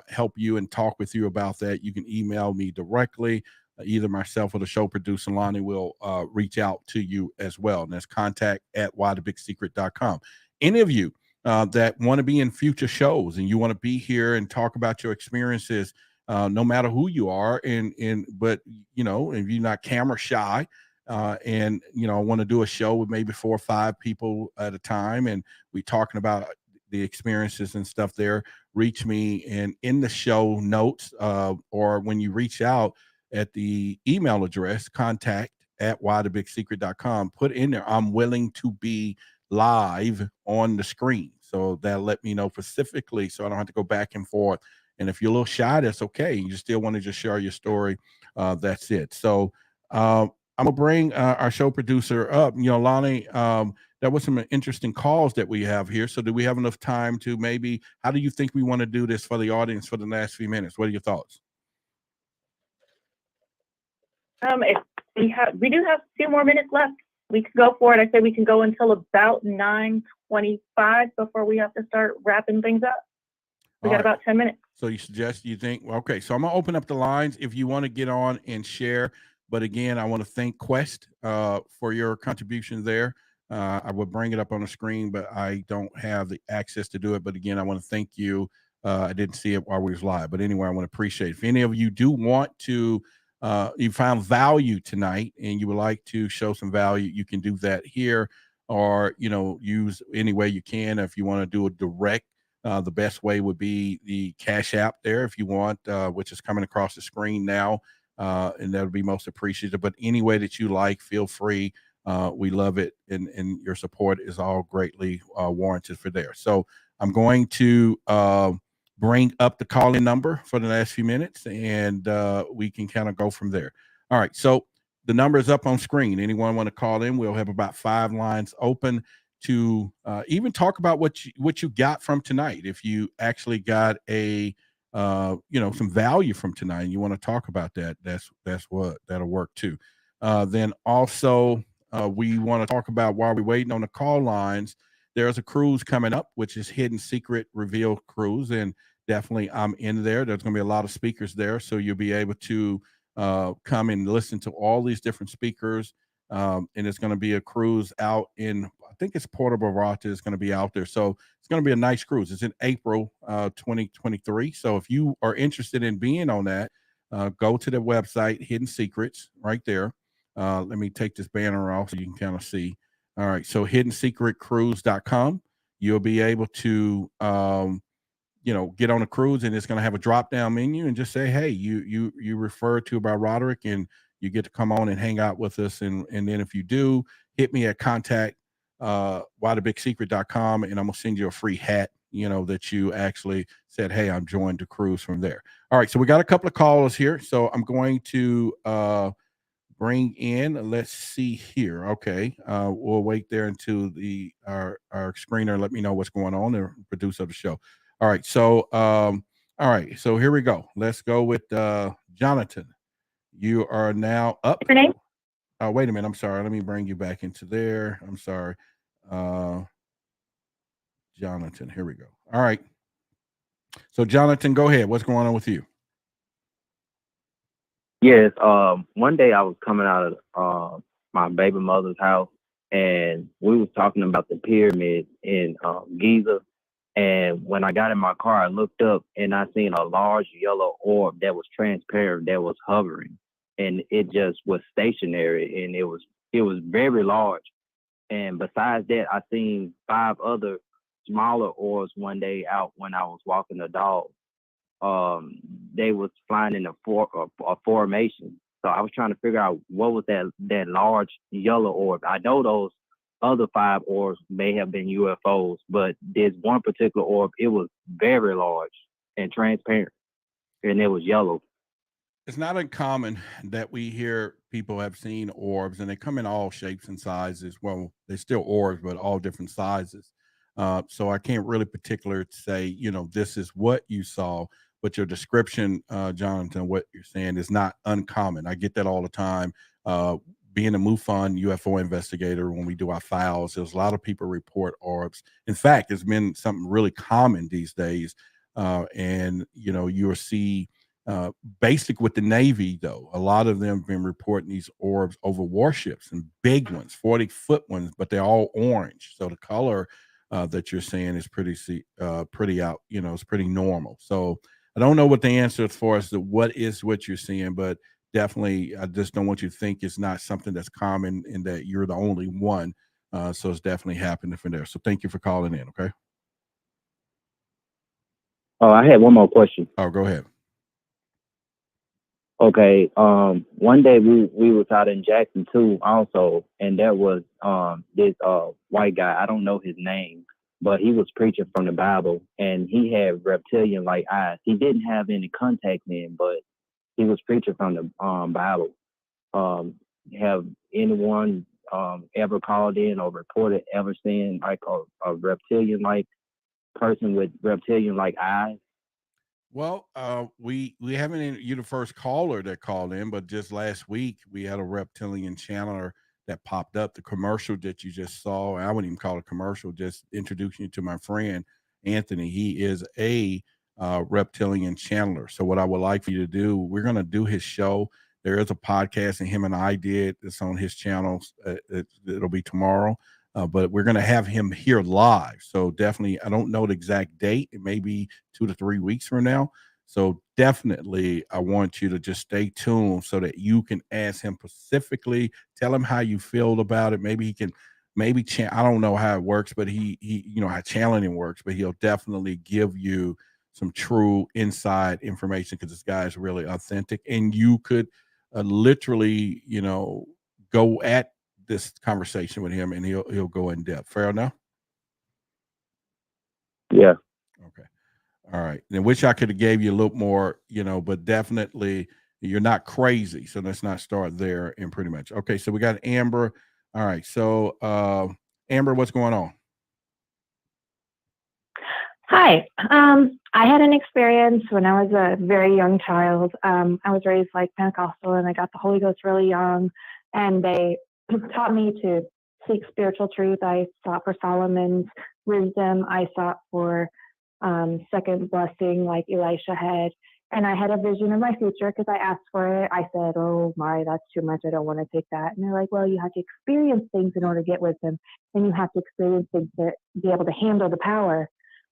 help you and talk with you about that. You can email me directly. Either myself or the show producer, Lonnie, will reach out to you as well. And that's contact@whythebigsecret.com. Any of you that want to be in future shows and you want to be here and talk about your experiences, no matter who you are, but if you're not camera shy, And I want to do a show with maybe 4 or 5 people at a time, and we talking about the experiences and stuff there. Reach me, and in the show notes, or when you reach out at the email address, contact@whythebigsecret.com, put in there, I'm willing to be live on the screen. So that let me know specifically, so I don't have to go back and forth. And if you're a little shy, that's okay. You still want to just share your story. That's it. So I'm gonna bring our show producer up. Lonnie, there was some interesting calls that we have here. So do we have enough time to maybe? How do you think we want to do this for the audience for the last few minutes? What are your thoughts? If we do have a few more minutes left. We could go for it. I say we can go until about 9:25 before we have to start wrapping things up. We got about 10 minutes. So you think, okay, so I'm going to open up the lines if you want to get on and share. But again, I want to thank Quest for your contribution there. I would bring it up on the screen, but I don't have the access to do it. But again, I want to thank you. I didn't see it while we was live. But anyway, I want to appreciate it. If any of you do want to, you found value tonight and you would like to show some value, you can do that here, or use any way you can. If you want to do a direct, the best way would be the Cash App there if you want, which is coming across the screen now, and that would be most appreciated. But any way that you like, feel free. We love it, and your support is all greatly warranted for there. So I'm going to bring up the call-in number for the last few minutes, and we can kind of go from there. All right, so the number is up on screen. Anyone want to call in? We'll have about 5 lines open to even talk about what you got from tonight. If you actually got a some value from tonight and you want to talk about that, that's what that'll work too. Then also we want to talk about, while we're waiting on the call lines, there's a cruise coming up, which is Hidden Secret Reveal Cruise, and definitely I'm in there. There's going to be a lot of speakers there, so you'll be able to come and listen to all these different speakers. And it's going to be a cruise out in, I think it's Puerto Vallarta is going to be out there. So it's going to be a nice cruise. It's in April 2023. So if you are interested in being on that, go to the website, Hidden Secrets, right there. Let me take this banner off so you can kind of see. All right, so hiddensecretcruise.com. You'll be able to get on a cruise, and it's going to have a drop-down menu, and just say, hey, you referred to by Roderick, and you get to come on and hang out with us. And then if you do, hit me at contact@whythebigsecret.com, and I'm going to send you a free hat, that you actually said, hey, I'm joined the cruise from there. All right, so we got a couple of callers here. So I'm going to bring in, let's see here. Okay, we'll wait there until our screener let me know what's going on, the producer of the show. All right, so all right, so here we go. Let's go with Jonathan. You are now up. Your name? Oh, wait a minute. I'm sorry. Let me bring you back into there. I'm sorry. Jonathan, here we go. All right. So Jonathan, go ahead. What's going on with you? Yes. One day I was coming out of my baby mother's house, and we was talking about the pyramid in Giza. And when I got in my car, I looked up and I seen a large yellow orb that was transparent, that was hovering, and it just was stationary, and it was very large. And besides that, I seen 5 other smaller orbs one day out when I was walking the dog. They was flying in a formation. So I was trying to figure out what was that large yellow orb. I know those other 5 orbs may have been UFOs, but there's one particular orb, it was very large and transparent, and it was yellow. It's not uncommon that we hear people have seen orbs, and they come in all shapes and sizes. Well, they're still orbs, but all different sizes. So I can't really particular say, this is what you saw, but your description, Jonathan, what you're saying is not uncommon. I get that all the time. Being a MUFON UFO investigator, when we do our files, there's a lot of people report orbs. In fact, it's been something really common these days. And, you'll see basic with the Navy, though, a lot of them have been reporting these orbs over warships, and big ones, 40-foot ones, but they're all orange. So the color that you're seeing is pretty out, it's pretty normal. So I don't know what the answer as far as what you're seeing, but definitely, I just don't want you to think it's not something that's common and that you're the only one. So it's definitely happening from there. So thank you for calling in. Okay. Oh, I had one more question. Oh, go ahead. Okay. One day we was out in Jackson too, also, and there was this white guy. I don't know his name, but he was preaching from the Bible, and he had reptilian like eyes. He didn't have any contact in, but he was preaching from the Bible. Have anyone ever called in or reported ever seeing like a reptilian like person with reptilian like eyes? Well, we haven't. You're the first caller that called in, but just last week we had a reptilian channeler that popped up. The commercial that you just saw, I wouldn't even call it a commercial. Just introducing you to my friend Anthony. He is a reptilian channeler. So what I would like for you to do, we're going to do his show. There is a podcast, and him and I did. It's on his channel. It'll be tomorrow. But we're going to have him here live. So definitely, I don't know the exact date. It may be 2 to 3 weeks from now. So definitely, I want you to just stay tuned so that you can ask him specifically, tell him how you feel about it. Maybe he can, I don't know how it works, but he, you know, how channeling works, but he'll definitely give you some true inside information because this guy is really authentic. And you could literally, you know, go at this conversation with him and he'll go in depth. Fair enough? Yeah. Okay. All right. And wish I could have gave you a little more, you know, but definitely you're not crazy. So let's not start there and pretty much. Okay. So we got Amber. All right. So Amber, what's going on? Hi. I had an experience when I was a very young child. I was raised like Pentecostal and I got the Holy Ghost really young, and they taught me to seek spiritual truth. I sought for Solomon's wisdom. I sought for second blessing like Elisha had. And I had a vision of my future because I asked for it. I said, oh my, that's too much. I don't want to take that. And they're like, well, you have to experience things in order to get wisdom. And you have to experience things to be able to handle the power.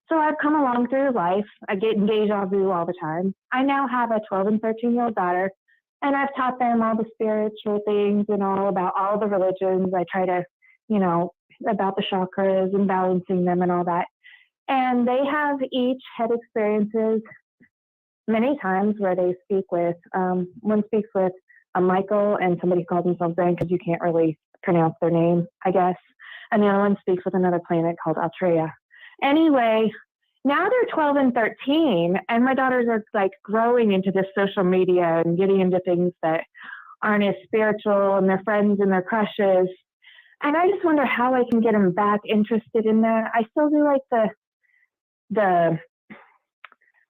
So I've come along through life. I get deja vu all the time. I now have a 12 and 13-year-old daughter. And I've taught them all the spiritual things and all about all the religions. I try to, you know, about the chakras and balancing them and all that. And they have each had experiences many times where they speak with, one speaks with a Michael and somebody calls themselves something because you can't really pronounce their name, I guess. And the other one speaks with another planet called Altrea. Anyway, now they're 12 and 13, and my daughters are like growing into this social media and getting into things that aren't as spiritual and their friends and their crushes. And I just wonder how I can get them back interested in that. I still do like the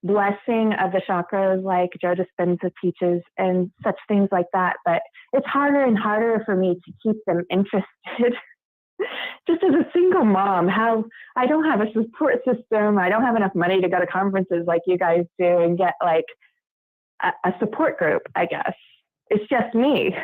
blessing of the chakras like Joe Dispenza teaches and such things like that. But it's harder and harder for me to keep them interested. Just as a single mom, how I don't have a support system. I don't have enough money to go to conferences like you guys do and get like a support group, I guess. It's just me.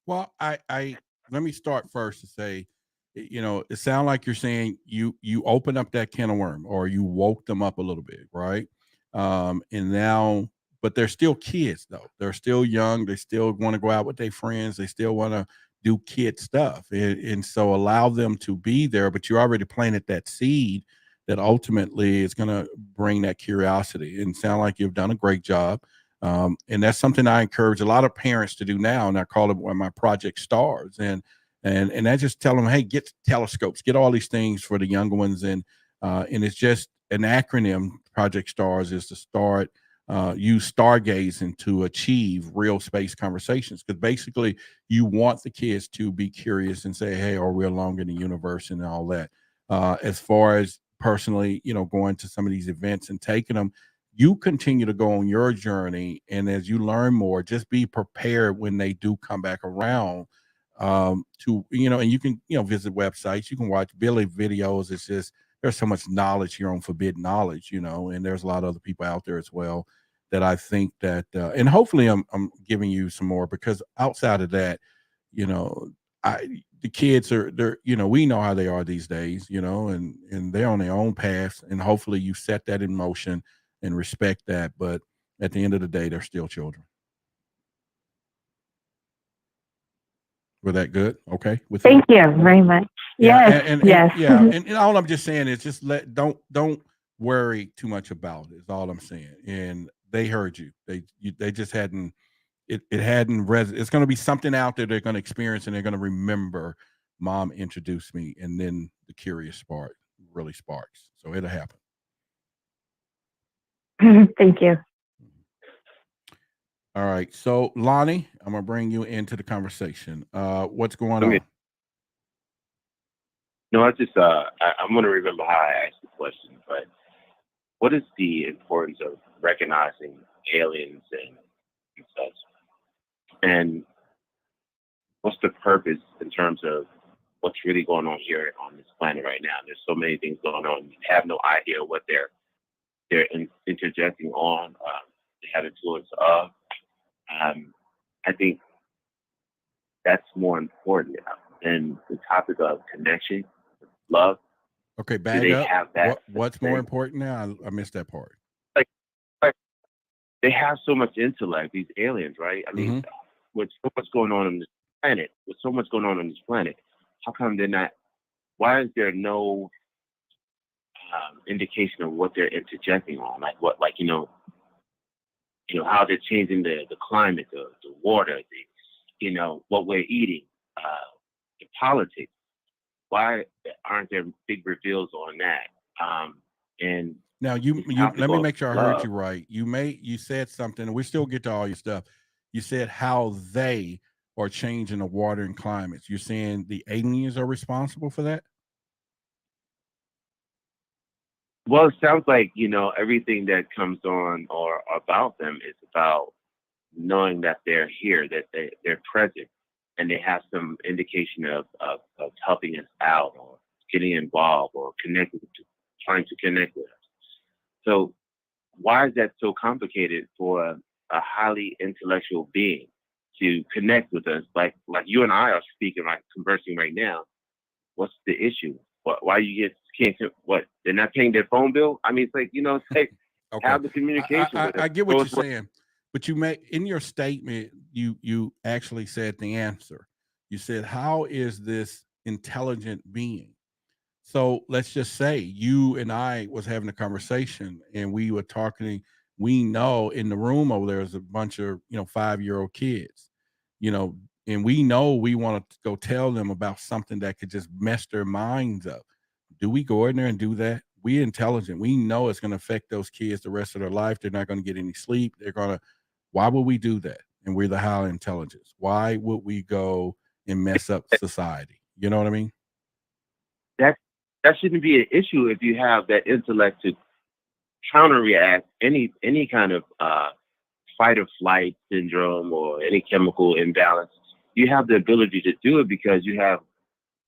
Well, I let me start first to say, you know, it sounds like you're saying you open up that can of worm or you woke them up a little bit, right? And now, but they're still kids though. They're still young. They still want to go out with their friends. They still want to do kid stuff. And so allow them to be there, but you already planted that seed that ultimately is going to bring that curiosity, and sound like you've done a great job. And that's something I encourage a lot of parents to do now. And I call it one of my project stars. And I just tell them, hey, get telescopes, get all these things for the younger ones. And it's just an acronym. Project Stars is to start use stargazing to achieve real space conversations, because basically you want the kids to be curious and say, hey, are we alone in the universe and all that. As far as personally, you know, going to some of these events and taking them, you continue to go on your journey, and as you learn more, just be prepared when they do come back around, to, you know, and you can, you know, visit websites, you can watch Billy videos. It's just, there's so much knowledge here on Forbidden Knowledge, you know, and there's a lot of other people out there as well that I think that, and hopefully I'm giving you some more, because outside of that, you know, the kids they're, you know, we know how they are these days, you know, and they're on their own path, and hopefully you set that in motion and respect that. But at the end of the day, they're still children. Was that good? Okay. Thank you very much. Yeah, Yes, yes. and all I'm just saying is just don't worry too much about it. Is all I'm saying. And they heard you. They just hadn't it hadn't it's going to be something out there they're going to experience and they're going to remember. Mom introduced me, and then the curious part really sparks. So it'll happen. Thank you. All right. So Lonnie, I'm gonna bring you into the conversation. What's going on? No, I just I'm gonna remember how I asked the question, but what is the importance of recognizing aliens and such? And what's the purpose in terms of what's really going on here on this planet right now? There's so many things going on. You have no idea what they're interjecting on. They have influence of. I think that's more important than the topic of connection, love. Okay, back they up. have that What's more important now? I missed that part. Like they have so much intellect, these aliens, right? I mean, with so much going on this planet, how come they're not? Why is there no indication of what they're interjecting on? Like how they're changing the climate, the water, what we're eating, the politics. Why aren't there big reveals on that? And now you let me make sure I heard you right. You said something, and we still get to all your stuff. You said how they are changing the water and climates. You're saying the aliens are responsible for that? Well, it sounds like, everything that comes on or about them is about knowing that they're here, that they're present, and they have some indication of helping us out or getting involved or trying to connect with us. So why is that so complicated for a highly intellectual being to connect with us? Like you and I are speaking, like conversing right now. What's the issue? Why you can't? What, they're not paying their phone bill? I mean, it's like, okay. Have the communication with us. I get what you're saying, but in your statement, you actually said the answer. You said, how is this intelligent being? So let's just say you and I was having a conversation and we were talking. We know in the room over there is a bunch of 5-year-old kids, and we know we want to go tell them about something that could just mess their minds up. Do we go in there and do that? We're intelligent. We know it's going to affect those kids the rest of their life. They're not going to get any sleep. Why would we do that? And we're the high intelligence. Why would we go and mess up society? You know what I mean? That shouldn't be an issue if you have that intellect to counter-react any kind of fight or flight syndrome or any chemical imbalance. You have the ability to do it because you have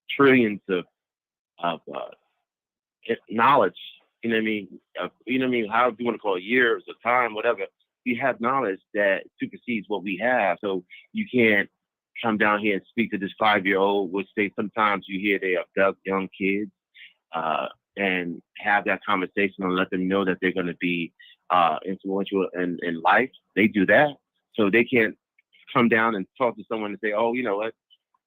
trillions of knowledge. You know what I mean? How do you want to call it? Years of time, whatever. You have knowledge that supersedes what we have. So you can't come down here and speak to this 5-year-old, which sometimes you hear they abduct young kids, and have that conversation and let them know that they're going to be influential in life. They do that. So they can't come down and talk to someone and say, oh, you know what?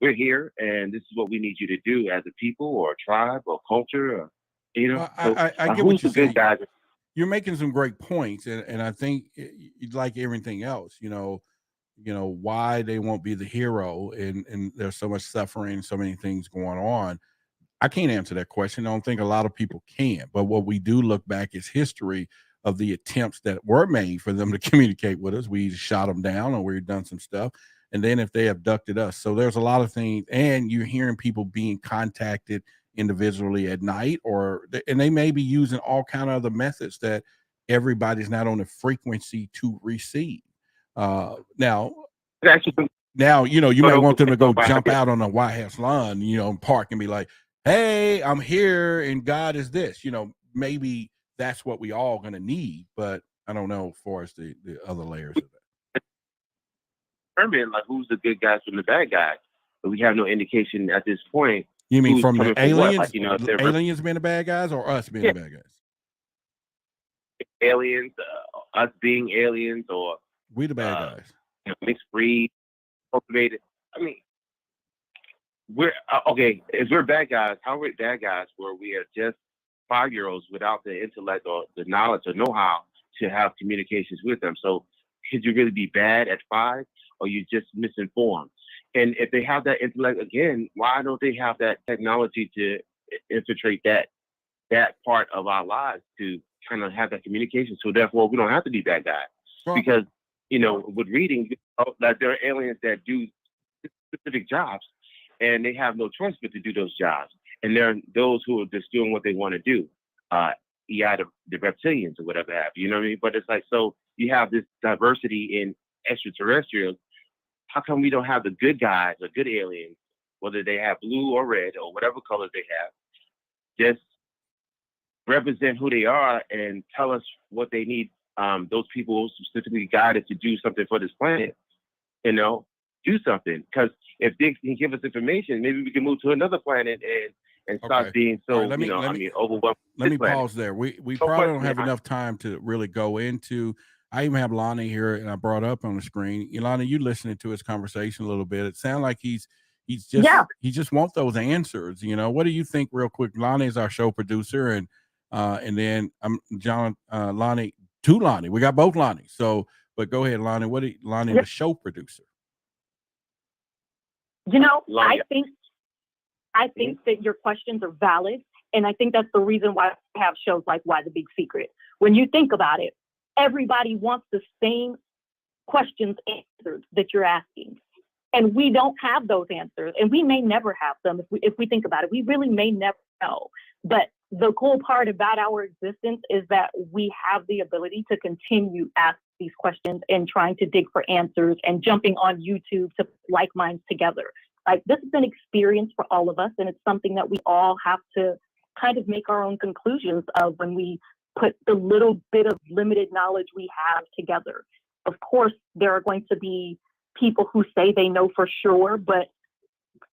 We're here and this is what we need you to do as a people or a tribe or culture. Or, I get what you're saying. You're making some great points. And I think like everything else, why they won't be the hero and there's so much suffering, so many things going on. I can't answer that question. I don't think a lot of people can. But what we do look back is history of the attempts that were made for them to communicate with us. We shot them down or we've done some stuff. And then if they abducted us. So there's a lot of things. And you're hearing people being contacted individually at night, and they may be using all kind of other methods that everybody's not on the frequency to receive. Now, you may want them to go jump out on the White House lawn, and park and be like, hey, I'm here and God is this, maybe that's what we all going to need, but I don't know for us the other layers of that. Like who's the good guys from the bad guys? But we have no indication at this point. You mean from the aliens? Like, aliens being the bad guys or us being the bad guys? Aliens, us being aliens, or we the bad guys. Mixed breed, cultivated. I mean, we're okay. If we're bad guys, how are we bad guys where we are just 5-year-olds without the intellect or the knowledge or know-how to have communications with them? So could you really be bad at 5, or you just misinformed? And if they have that intellect again, why don't they have that technology to infiltrate that part of our lives to kind of have that communication? So therefore, we don't have to be bad guys. Well, because with reading, that there are aliens that do specific jobs, and they have no choice but to do those jobs. And there are those who are just doing what they want to do, either the reptilians or whatever have you know what I mean? But it's like, so you have this diversity in extraterrestrials. How come we don't have the good guys or good aliens, whether they have blue or red or whatever color they have, just represent who they are and tell us what they need? Those people specifically guided to do something for this planet, do something. Because if they can give us information, maybe we can move to another planet and stop being so, overwhelmed. Let me pause there. We probably don't have enough time to really go into. I even have Lonnie here, and I brought up on the screen. Lonnie, you listening to his conversation a little bit. It sounds like he just wants those answers. What do you think, real quick? Lonnie is our show producer, and then I'm Lonnie. To Lonnie, we got both Lonnie. So, but go ahead, Lonnie. Lonnie, the show producer. I think that your questions are valid, and I think that's the reason why we have shows like Why the Big Secret. When you think about it, everybody wants the same questions answered that you're asking, and we don't have those answers, and we may never have them. If we think about it, we really may never know. But the cool part about our existence is that we have the ability to continue asking these questions and trying to dig for answers and jumping on YouTube to put like minds together. Like, this is an experience for all of us, and it's something that we all have to kind of make our own conclusions of when we put the little bit of limited knowledge we have together. Of course, there are going to be people who say they know for sure, but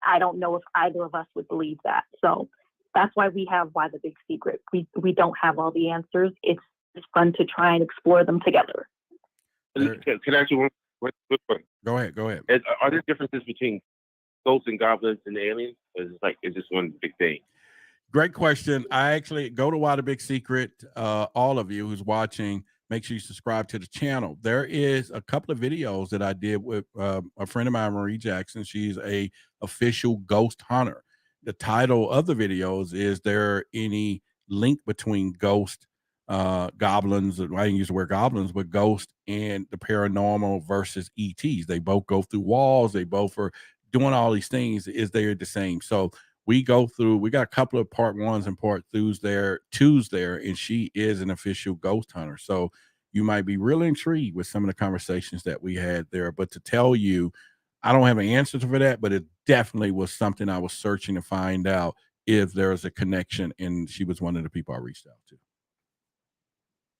I don't know if either of us would believe that. So that's why we have Why the Big Secret. We don't have all the answers. It's fun to try and explore them together. Can I ask you one quick one? Go ahead. Are there differences between ghosts and goblins and aliens? Or is this one big thing? Great question. I actually go to Why the Big Secret. All of you who's watching, make sure you subscribe to the channel. There is a couple of videos that I did with a friend of mine, Marie Jackson. She's a official ghost hunter. The title of the videos is there any link between ghost, goblins, I didn't use the word goblins, but ghost and the paranormal versus ETs. They both go through walls. They both are doing all these things. Is they the same? So we go through, we got a couple of part 1s and part 2s there, and she is an official ghost hunter. So you might be really intrigued with some of the conversations that we had there. But to tell you, I don't have an answer for that, but it definitely was something I was searching to find out if there's a connection, and she was one of the people I reached out to.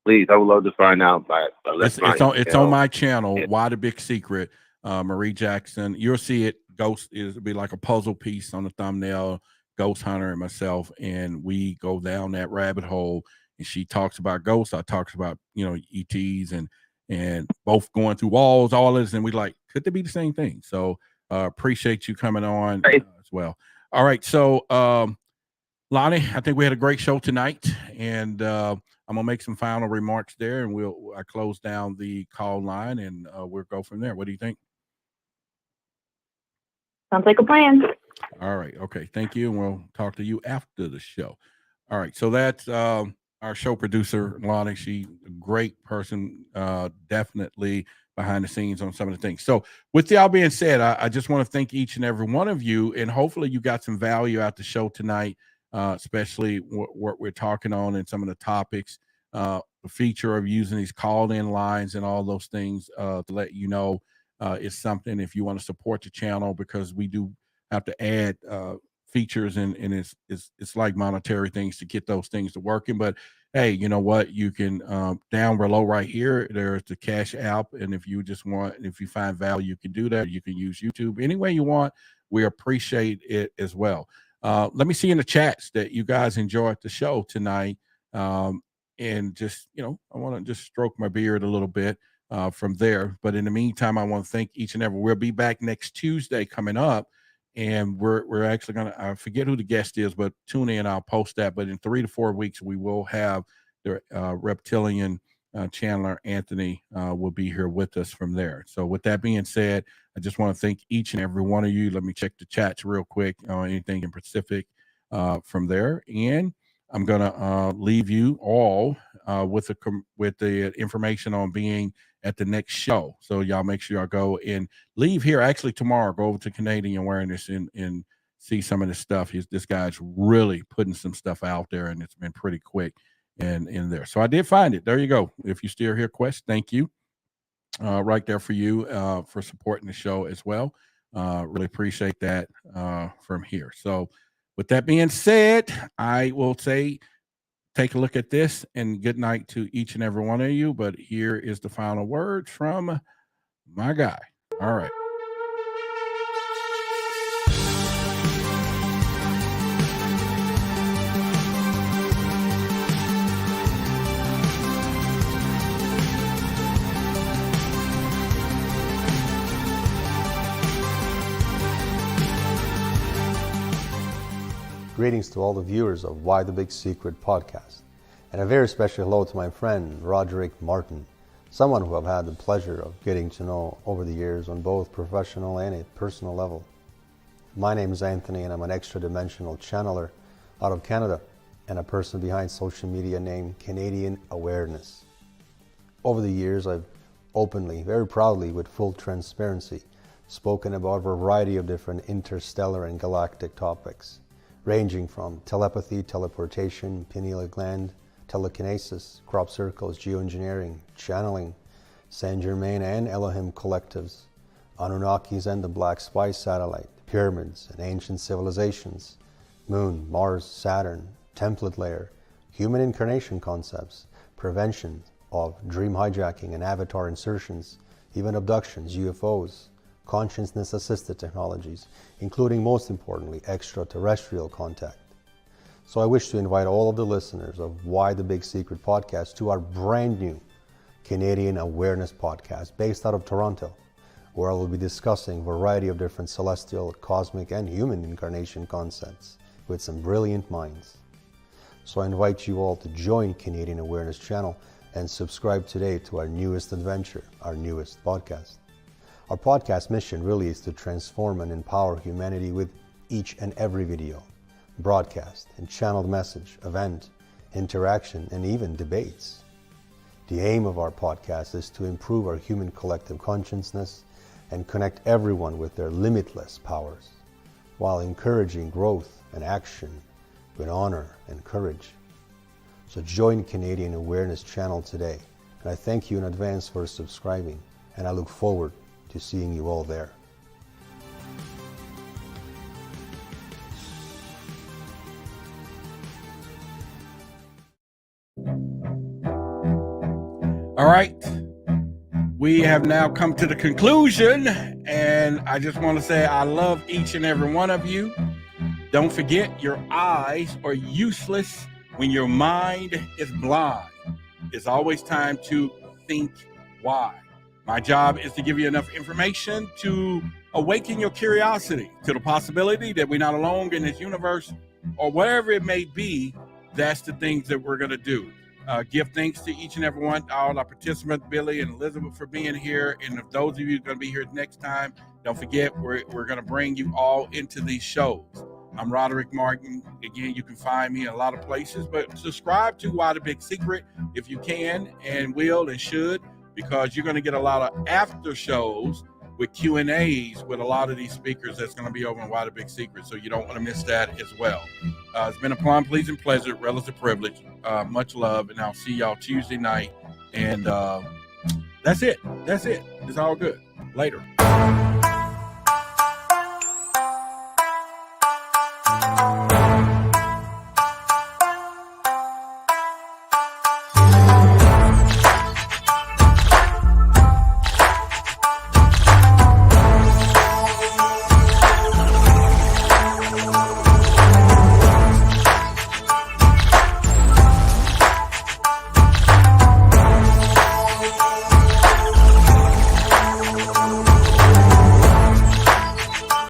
Please, I would love to find out. It's on my channel, Why the Big Secret, Marie Jackson. You'll see it. Ghost it'll be like a puzzle piece on the thumbnail, Ghost Hunter and myself, and we go down that rabbit hole, and she talks about ghosts. I talks about, ETs and both going through walls, all this, and we like, could they be the same thing? So appreciate you coming on as well. All right. So Lonnie, I think we had a great show tonight, and I'm gonna make some final remarks there, and I close down the call line, and we'll go from there. What do you think? Sounds like a plan. All right. Okay. Thank you. And we'll talk to you after the show. All right. So that's our show producer, Lonnie. She's a great person, definitely behind the scenes on some of the things. So with y'all being said, I just want to thank each and every one of you. And hopefully you got some value out the show tonight, especially what we're talking on and some of the topics, the feature of using these call-in lines and all those things to let you know. Is something if you want to support the channel, because we do have to add features and it's like monetary things to get those things to working. But hey, you know what? You can down below right here, there's the Cash App, and if you find value, you can do that. You can use YouTube any way you want. We appreciate it as well. Let me see in the chats that you guys enjoyed the show tonight, and just I want to just stroke my beard a little bit. From there. But in the meantime, I want to thank each and every. We'll be back next Tuesday coming up, And we're actually going to, I forget who the guest is, but tune in. I'll post that. But in 3 to 4 weeks, we will have the reptilian Chandler Anthony will be here with us from there. So with that being said, I just want to thank each and every one of you. Let me check the chats real quick on anything in Pacific from there. And I'm going to leave you all with the information on being at the next show. So y'all make sure y'all go and leave here. Actually, tomorrow, go over to Canadian Awareness and see some of this stuff. This guy's really putting some stuff out there, and it's been pretty quick and in there. So I did find it. There you go. If you still here, Quest, thank you. Right there for you for supporting the show as well. Really appreciate that from here. So with that being said, I will say, take a look at this and good night to each and every one of you. But here is the final word from my guy. All right. Greetings to all the viewers of Why the Big Secret podcast, and a very special hello to my friend Roderick Martin, someone who I've had the pleasure of getting to know over the years on both professional and a personal level. My name is Anthony, and I'm an extra-dimensional channeler out of Canada and a person behind social media named Canadian Awareness. Over the years, I've openly, very proudly, with full transparency, spoken about a variety of different interstellar and galactic topics, ranging from telepathy, teleportation, pineal gland, telekinesis, crop circles, geoengineering, channeling, Saint Germain and Elohim collectives, Anunnakis and the Black Spice satellite, pyramids and ancient civilizations, Moon, Mars, Saturn, template layer, human incarnation concepts, prevention of dream hijacking and avatar insertions, even abductions, UFOs, consciousness-assisted technologies, including, most importantly, extraterrestrial contact. So I wish to invite all of the listeners of Why the Big Secret podcast to our brand new Canadian Awareness podcast based out of Toronto, where I will be discussing a variety of different celestial, cosmic, and human incarnation concepts with some brilliant minds. So I invite you all to join Canadian Awareness channel and subscribe today to our newest adventure, our newest podcast. Our podcast mission really is to transform and empower humanity with each and every video, broadcast, and channeled message, event, interaction, and even debates. The aim of our podcast is to improve our human collective consciousness and connect everyone with their limitless powers, while encouraging growth and action with honor and courage. So join Canadian Awareness channel today, and I thank you in advance for subscribing, and I look forward to seeing you all there. All right. We have now come to the conclusion, and I just want to say I love each and every one of you. Don't forget, your eyes are useless when your mind is blind. It's always time to think why. My job is to give you enough information to awaken your curiosity to the possibility that we're not alone in this universe, or whatever it may be. That's the things that we're going to do. Give thanks to each and every one, all our participants, Billy and Elizabeth, for being here. And if those of you are going to be here next time, don't forget, we're going to bring you all into these shows. I'm Roderick Martin. Again, you can find me in a lot of places, but subscribe to Why the Big Secret if you can and will and should, because you're going to get a lot of after shows with Q&As with a lot of these speakers that's going to be over in Why the Big Secret, so you don't want to miss that as well. It's been a plum, pleasing pleasure, relative privilege. Much love, and I'll see y'all Tuesday night. And that's it. It's all good. Later.